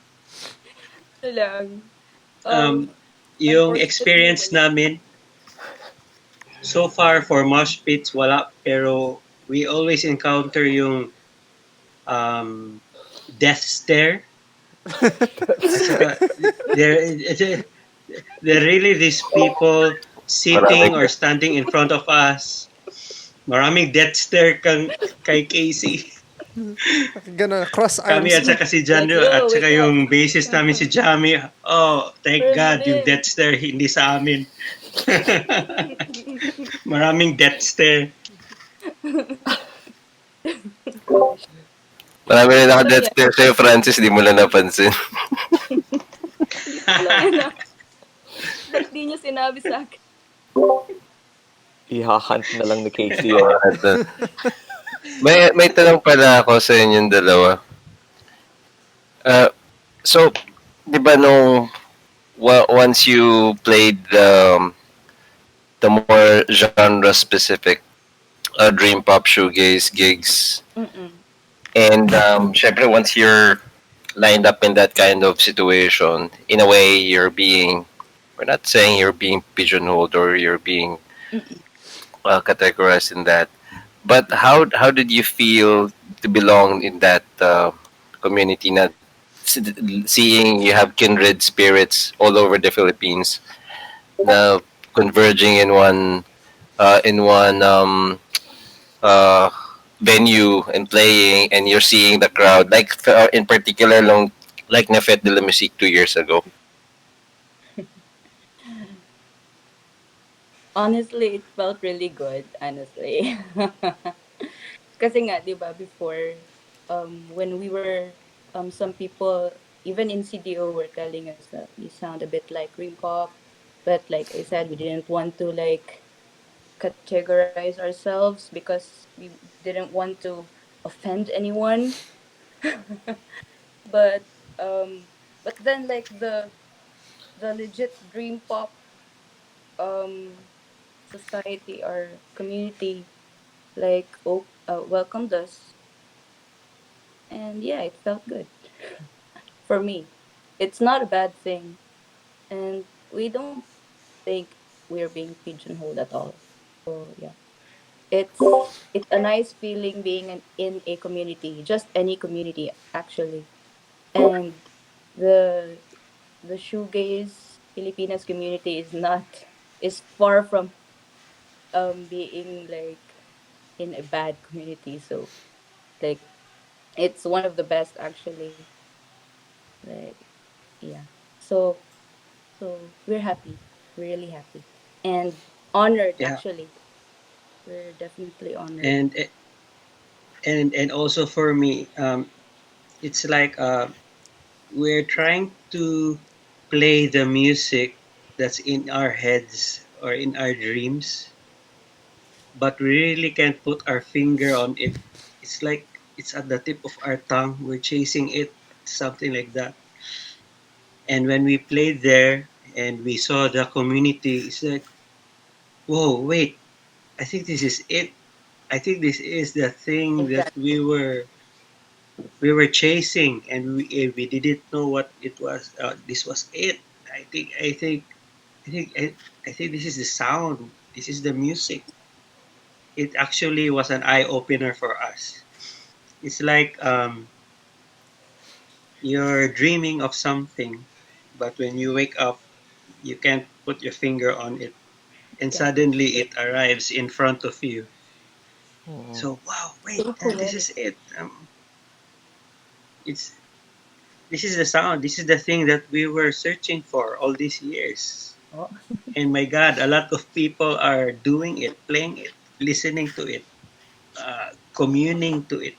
Ito lang. Um, yung Unfortunately, experience wala. namin so far for mosh pits, wala. Pero we always encounter yung um, death stare. At saka, there, there really these people Maraming sitting or standing in front of us. Maraming death stare kay Casey. Gonna cross Kami arms at mo. saka si John Like, yo, at saka wake up. yung bassist namin si Jamie. Oh, thank Where have you God yung been? death stare hindi sa amin. Maraming death stare. Marami na Pero naka-death yeah, stare sa'yo, Francis, di mo lang napansin. hindi ko alam yun ah. Ba't di niyo sinabi sa akin? Ihahunt na lang ni Casey yan. May tanong pala ako sa inyong dalawa. So, di ba nung once you played the more genre-specific dream pop shoegaze gigs, Mm-mm. and syempre once you're lined up in that kind of situation, in a way you're being, we're not saying you're being pigeonholed or you're being Mm-mm. categorized in that, but how did you feel to belong in that community? Na seeing you have kindred spirits all over the Philippines, na converging in one uh, venue and playing, and you're seeing the crowd, like in particular long, like na Fête de la Musique 2 years ago. Honestly, it felt really good, honestly. Kasi nga, di ba, before, when we were, some people, even in CDO, were telling us that we sound a bit like Cream Pop. But like I said, we didn't want to like categorize ourselves because we didn't want to offend anyone. but but then like the legit Dream Pop um society or community like welcomed us, and yeah, it felt good for me. It's not a bad thing, and we don't think we're being pigeonholed at all. So yeah, it's a nice feeling being in a community, just any community actually. And the the shoegaze Pilipinas community is far from being like in a bad community. So like it's one of the best actually. Like yeah. So we're happy. We're really happy. And honored Yeah. actually. We're definitely honored. And and also for me, it's like we're trying to play the music that's in our heads or in our dreams, but we really can't put our finger on it. It's like it's at the tip of our tongue. We're chasing it, something like that. And when we played there and we saw the community, it's like, whoa, wait, I think this is it. I think this is the thing that Exactly. we were chasing, and we didn't know what it was. This was it. I think I think I think I think this is the sound. This is the music. It actually was an eye opener for us. It's like you're dreaming of something, but when you wake up, you can't put your finger on it, and Yeah. suddenly it arrives in front of you. Mm. So wow, wait, So this poetic. is it. It's this is the sound. This is the thing that we were searching for all these years. Oh. And my God, a lot of people are doing it, playing it, listening to it, communing to it.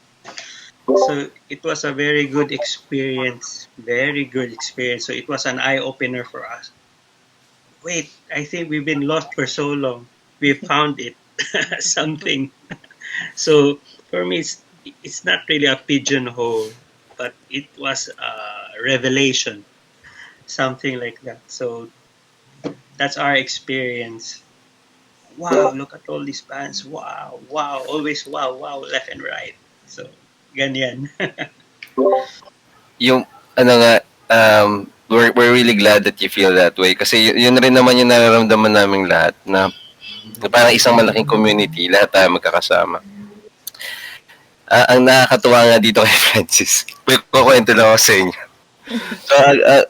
So it was a very good experience, very good experience. So it was an eye opener for us. Wait, I think we've been lost for so long. We found it, something. So for me, it's not really a pigeonhole, but it was a revelation, something like that. So that's our experience. Wow, look at all these bands. Wow, wow, always wow, wow, left and right. So, ganyan. Yung, ano nga, we're really glad that you feel that way. Kasi yun rin naman yung nararamdaman naming lahat na parang isang malaking community, lahat tayo magkakasama. Ang nakakatuwa nga dito kay Francis, may kukwento lang ako sa inyo. So,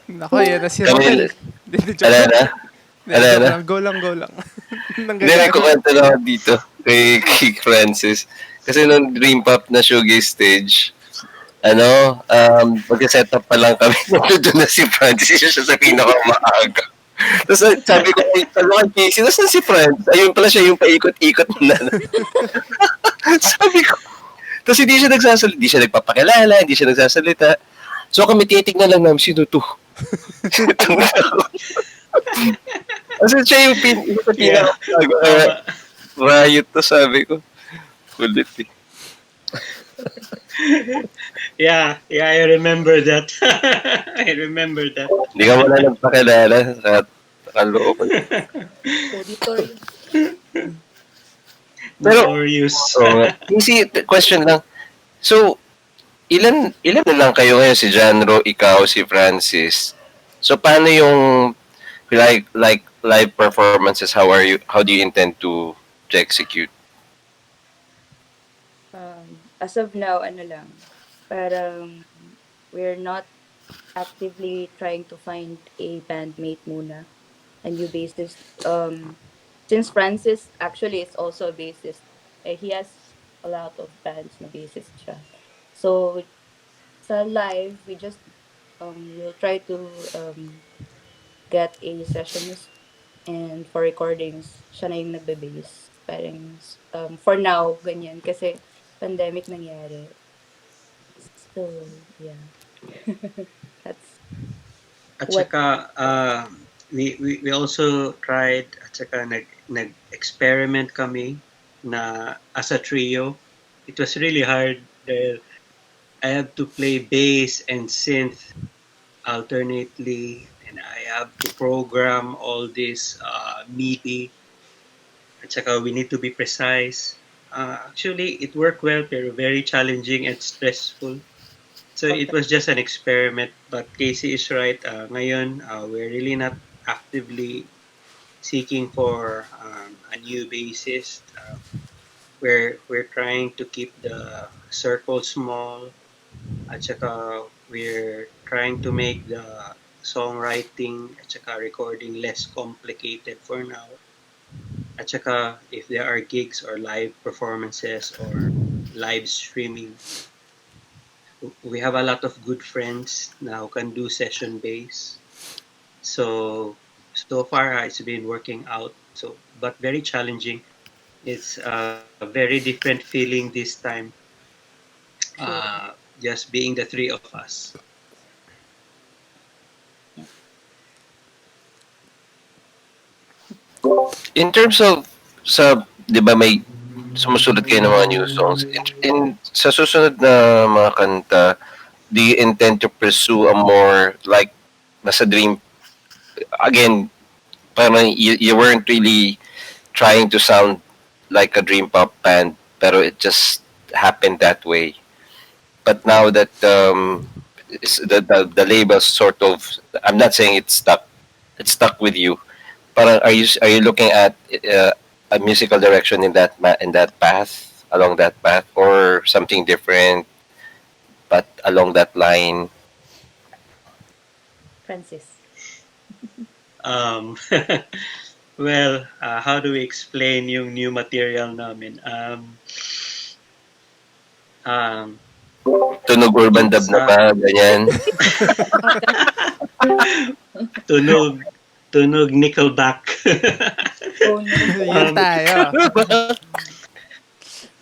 Nako, yan na si kami, Romel. Hindi, ala joke lang. na, Hindi, ala joke na. lang. Go lang, go lang. Hindi, may Nanggagaling. kukwento lang ako dito kay Francis. Kasi nung Dream Pop na Shoegaze stage, magka-set up pa lang kami. Doon na si Francis, siya sa pinakamaaga. Tapos sabi ko, sabi ko kay Casey, nasaan si Franz? Ayun pala siya yung paikot-ikot na. Sabi ko, tapos hindi siya nagpapakilala, hindi siya nagsasalita. So kami titignan lang namin, sino to? Kasi siya yung Yeah, pinaka tama. riot to, sabi ko. Kulit eh. Yeah, yeah, I remember that. I remember that. Hindi ka wala nagpakilala sa kalooban. Auditor yun. Pero, Pero, Notorious. easy question lang. So, ilan na lang kayo ngayon? Si Janro, ikaw, si Francis. So, paano yung like live performances? How do you intend to execute? as of now, ano lang, parang we're not actively trying to find a bandmate muna, a new bassist. Since Francis actually is also a bassist, he has a lot of bands na bassist siya. So, sa live, we just will try to get a sessionist, and for recordings, siya na yung nagbe-bass. Parang, for now, ganyan. Kasi pandemic nangyari. So, yeah. That's At what, saka, we also tried, at saka nag-experiment kami na as a trio. It was really hard dahil I have to play bass and synth alternately, and I have to program all this MIDI. At saka we need to be precise. Actually, it worked well, pero very challenging and stressful. So it was just an experiment, but Casey is right. Ngayon, we're really not actively seeking for a new bassist. We're trying to keep the circle small. At saka we're trying to make the songwriting at saka recording less complicated for now. At saka if there are gigs or live performances or live streaming, we have a lot of good friends now who can do session bass. So far it's been working out. So but very challenging. It's a very different feeling this time. true. Just being the three of us. Yeah. In terms of, di ba may sumusulat kayo ng mga new songs. Sa susunod na mga kanta, do you intend to pursue a more like nasa dream again, parang you weren't really trying to sound like a dream pop band, pero it just happened that way. But now that the label sort of, I'm not saying it's stuck with you. Parang are you looking at a musical direction in in that path, along that path, or something different, but along that line? Francis. Um, well, how do we explain yung new material namin? Um, Tunog urban dub it's na ba? Ganyan. tunog tunog Nickelback. Oh no. Yun tayo.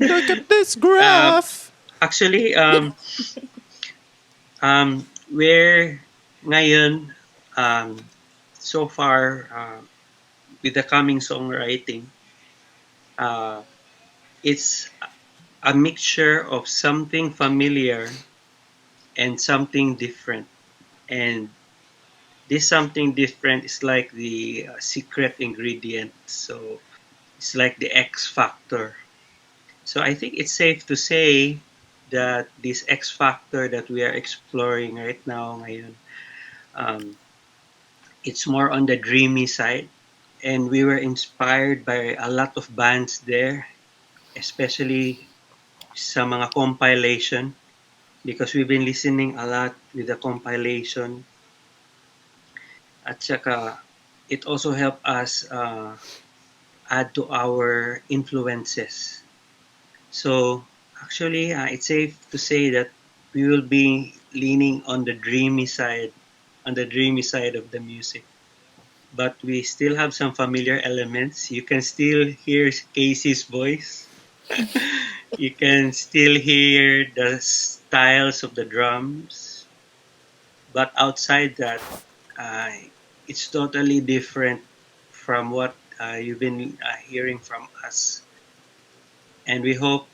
Look at this graph! Actually, we're ngayon, so far, with the coming songwriting, it's a mixture of something familiar and something different. And this something different is like the secret ingredient. So it's like the X factor. So I think it's safe to say that this X factor that we are exploring right now ngayon, um, it's more on the dreamy side. And we were inspired by a lot of bands there, especially sa mga compilation, because we've been listening a lot with the compilation. At saka, it also helped us add to our influences. So actually, it's safe to say that we will be leaning on the dreamy side of the music. But we still have some familiar elements. You can still hear Casey's voice. You can still hear the styles of the drums. But outside that, uh, it's totally different from what you've been hearing from us. And we hope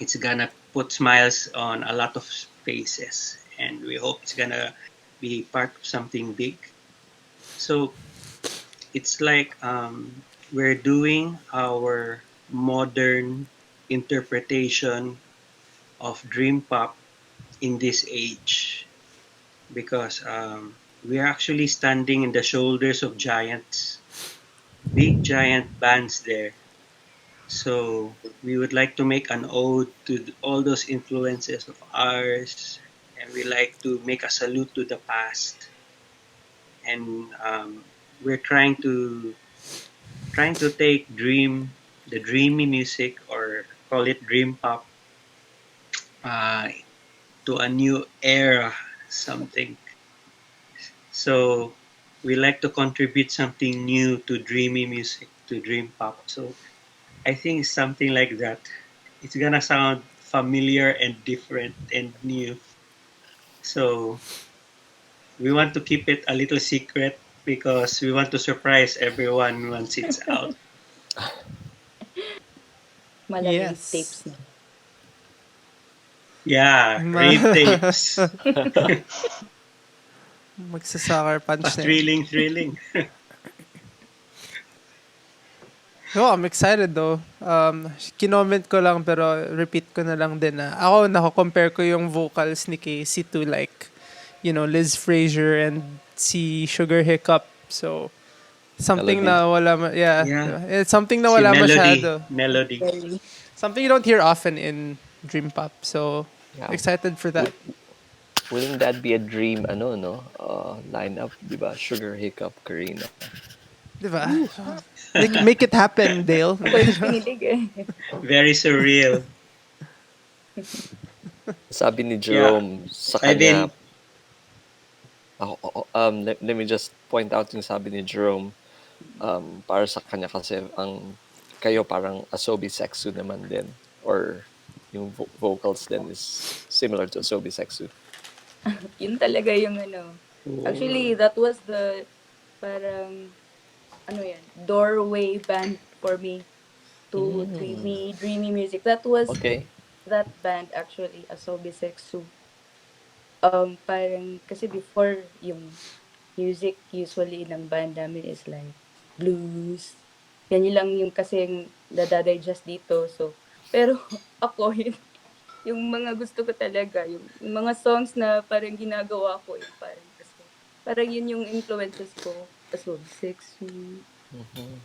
it's gonna put smiles on a lot of faces. And we hope it's gonna be part of something big. So it's like we're doing our modern interpretation of dream pop in this age, because we are actually standing in the shoulders of giants, big giant bands there. So we would like to make an ode to all those influences of ours, and we like to make a salute to the past. And we're trying to take the dreamy music, or call it dream pop, uh, to a new era, something. So we like to contribute something new to dreamy music, to dream pop. So I think it's something like that. It's gonna sound familiar and different and new. So we want to keep it a little secret because we want to surprise everyone once it's out. Malang rave Yes. tapes na. Yeah, rave tapes. Magsasoccer punch na yun. Thrilling, thrilling. Oh, I'm excited though. Kinoment ko lang pero repeat ko na lang din na ako nako-compare ko yung vocals ni Casey to like, Liz Fraser and si Sugar Hiccup. So, something Melody. na wala, Yeah. diba? It's something na Si wala Melody. masyado. Melody. Very. Something you don't hear often in dream pop. So, Yeah. excited for that. Wouldn't that be a dream, lineup, di ba? Sugar, Hiccup, KRNA. Diba? Make it happen, Dale. Ako'y kinilig eh. Very surreal. Sabi ni Jerome sa I've kanya, been let me just point out yung sabi ni Jerome, para sa kanya kasi kayo parang Asobi Sexu naman din, or yung vocals din is similar to Asobi Sexu. Yun talaga yung ano. Actually, that was the parang ano yan, doorway band for me to Mm. dreamy music. That was Okay. that band actually, Asobi Sexu. Parang kasi before yung music usually ng band namin is like blues. Yan yun lang yung kasi yung nadadigest dito. So, pero ako yung mga gusto ko talaga, yung mga songs na parang ginagawa ko, yung parang parang yun yung influences ko. Asobi Sexu, Mhm.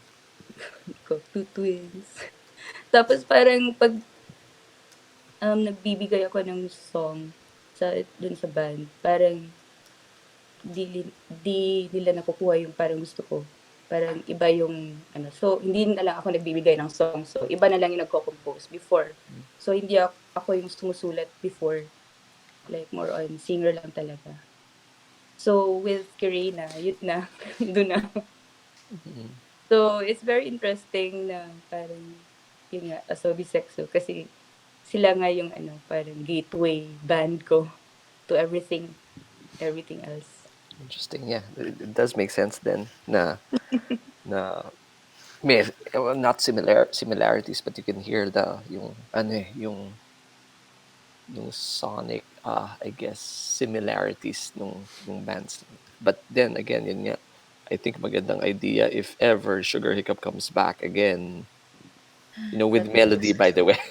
Two Twins. Tapos parang pag nagbibigay ako ng song dun sa band, parang di nila nakukuha yung parang gusto ko. Parang iba yung ano. So, hindi na lang ako nagbibigay ng song. So, iba na lang yung nagko-compose before. So, hindi ako yung sumusulat before. Like, more on singer lang talaga. So, with KRNA, yun na. Doon na. Mhm. So, it's very interesting na parang, yun nga, Asobi Sexo. Kasi sila nga yung ano, parang gateway band ko to everything else. Interesting. Yeah, it does make sense then. Na may well, not similarities, but you can hear the yung ano yung sonic I guess similarities nung bands. But then again, yun nga, I think magandang idea if ever Sugar Hiccup comes back again. With That would be Melody, by the so. way.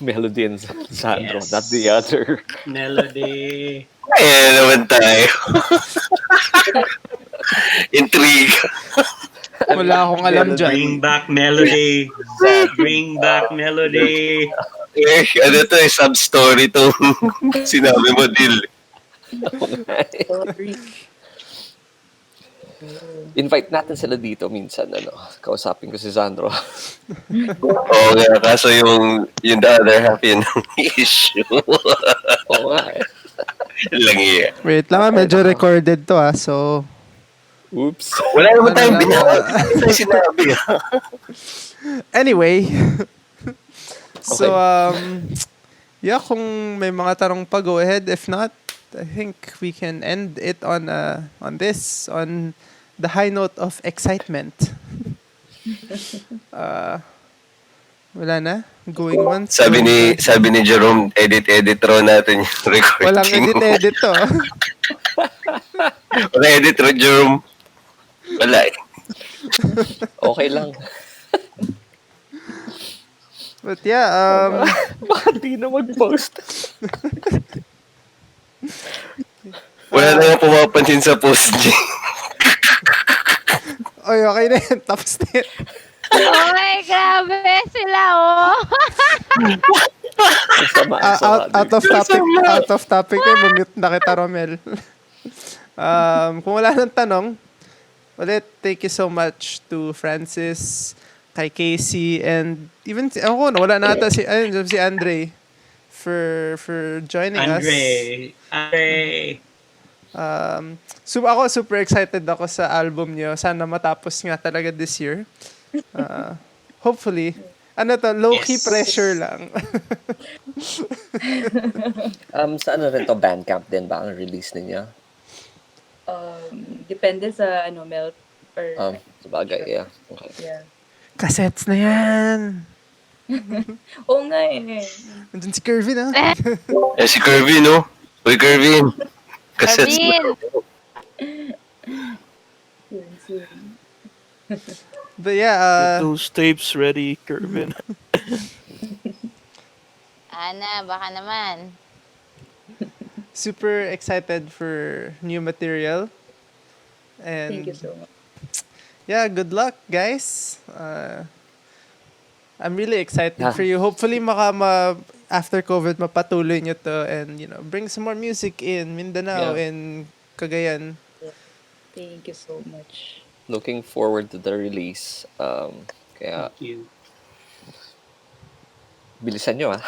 Melody and Sandro, not the Yes. other. Melody. Ayan naman tayo. Intrigue. Wala akong alam Melody, dyan. Bring back Melody. exactly. Bring back Melody. Ano to sub-story to sinabi mo, Dil. Sorry. Oh. Invite natin sila dito minsan, kausapin ko si Sandro. Oo nga, kaso yung the other half yun ang issue. Oo nga eh. Lang iya. Wait lang, medyo recorded to so Oops. Wala naman Ano tayong lang, binawal. Hindi tayo sinabi. anyway. So, Okay. yeah, kung may mga tanong pa, go ahead. If not, I think we can end it on the high note of excitement. Wala na? Going once, Sabi going ni twice. sabi ni Jerome, edit raw natin yung recording. Walang edit to. Wala edit raw, Jerome. Wala eh. Okay lang. But yeah, Baka di na mag-post. Wala na yung pumapansin sa post niya. oy, okay na yan. Tapos na yan. Oy, grabe sila, oh. Out of topic na, mamute na kita, Romel. Kung wala nang tanong, ulit, thank you so much to Francis, kay Casey, and even, wala na ata si Andre for joining us. Andre. Ako super excited ako sa album niyo. Sana matapos nga talaga this year. Hopefully. Low-key Yes. pressure lang. Saan na rin to? Bandcamp din ba ang release ninyo? Depende sa Melt or Sabagay, yeah. Okay. yeah. Cassettes na yan. Oo nga eh. Andun si Kirvin, ha? Si Kirby, no? Uy, Kirby. Cassettes Arvin. Soon. But yeah, Get those tapes ready, Kervin. Ana, baka naman. super excited for new material. And Thank you so much. yeah, good luck, guys. I'm really excited for you. Hopefully, after COVID, mapatuloy nyo to and, bring some more music in Mindanao and Cagayan. Thank you so much. Looking forward to the release. Kaya, Thank you. bilisan nyo, ha?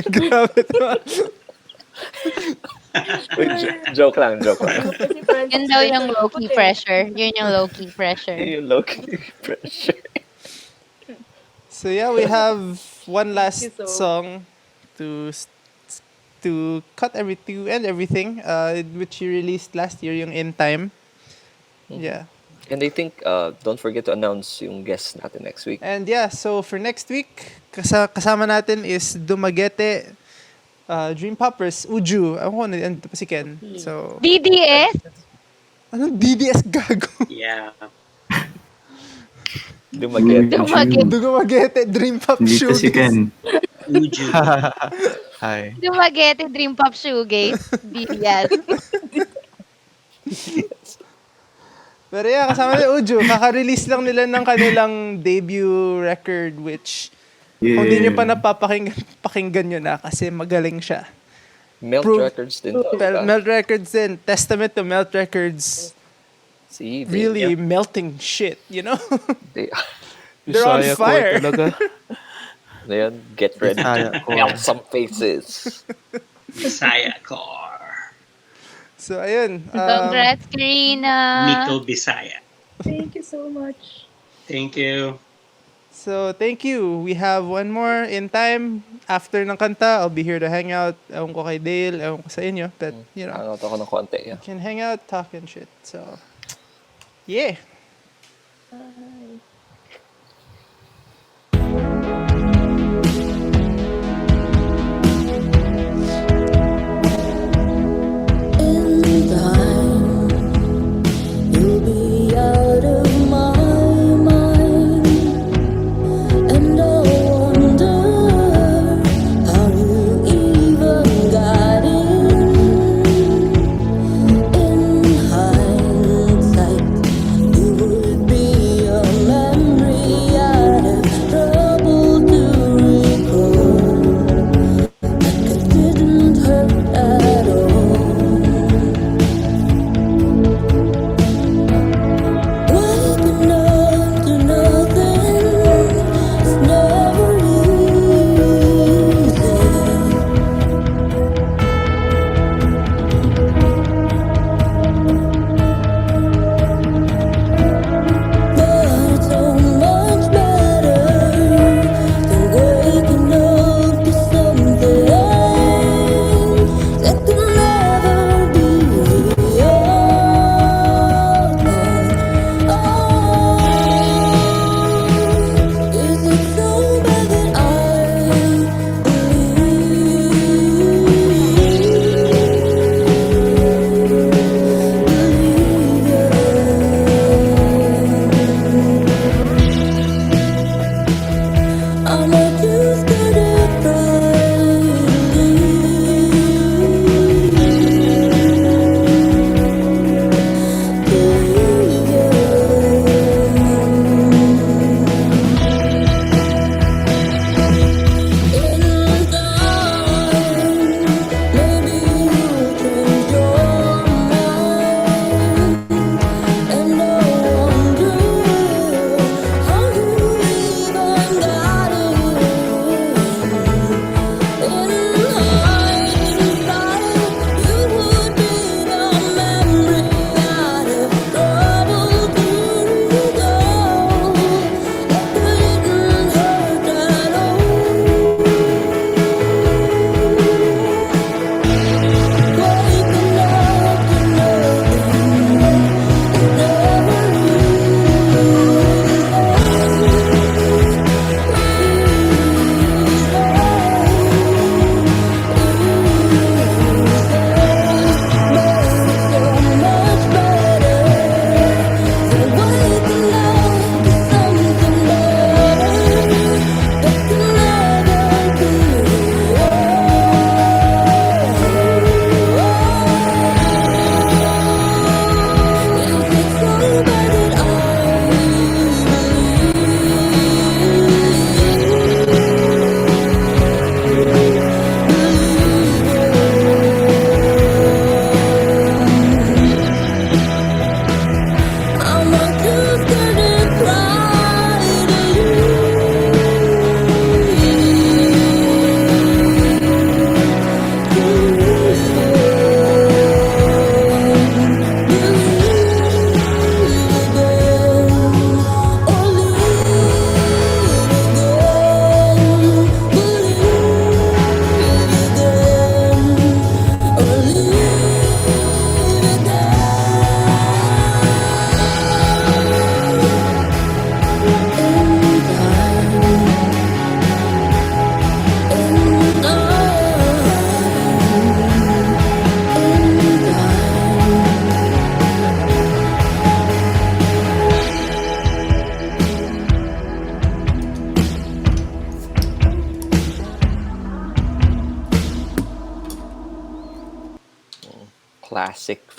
Grabe naman. Joke lang. Yun daw yung low-key pressure. Yun yung low-key pressure. Yung low-key pressure. So yeah, we have one last Thank you so song to end everything, which you released last year, yung In Time. Yeah. And I think, don't forget to announce yung guest natin next week. And yeah, so for next week, kasama natin is Dumaguete, Dream Poppers, Uju. Ako na, andito pa si Ken. So, DDS? anong DDS gago? Yeah. Dumaguete. Dumaguete. Dumaguete, Dream Pop Dito si Shoegaze. Ken. Uju. Hi. Dumaguete Dream Pop Shoegaze. DDS. Pero yeah, kasama ni Uju. Kaka-release lang nila ng kanilang debut record which kung di nyo pa napapakinggan, pakinggan nyo na kasi magaling siya. Melt Proof- Records din to. Melt Records din. Testament to Melt Records. See, Really melting shit, you know? They, They're on Bisaya core fire. talaga. Ayan, get ready Bisaya to core. melt some faces. Bisaya Core. So, ayun. Congrats, Karina. Miko Bisaya. Thank you so much. Thank you. So, thank you. We have one more in time. After ng kanta, I'll be here to hang out. Ewan ko kay Dale, ewan ko sa inyo. But, you know, Hangout ako ng konti. Yeah. can hang out, talk and shit. So, yeah. In time, you'll be out of my mind, and I'll wonder how you even got in. In hindsight, you would be a memory I'd have trouble to recall.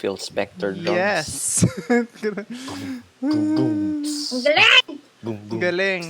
Phil Spector drums. Yes. Boom, boom, boom, Ang galing! boom, boom. Galing.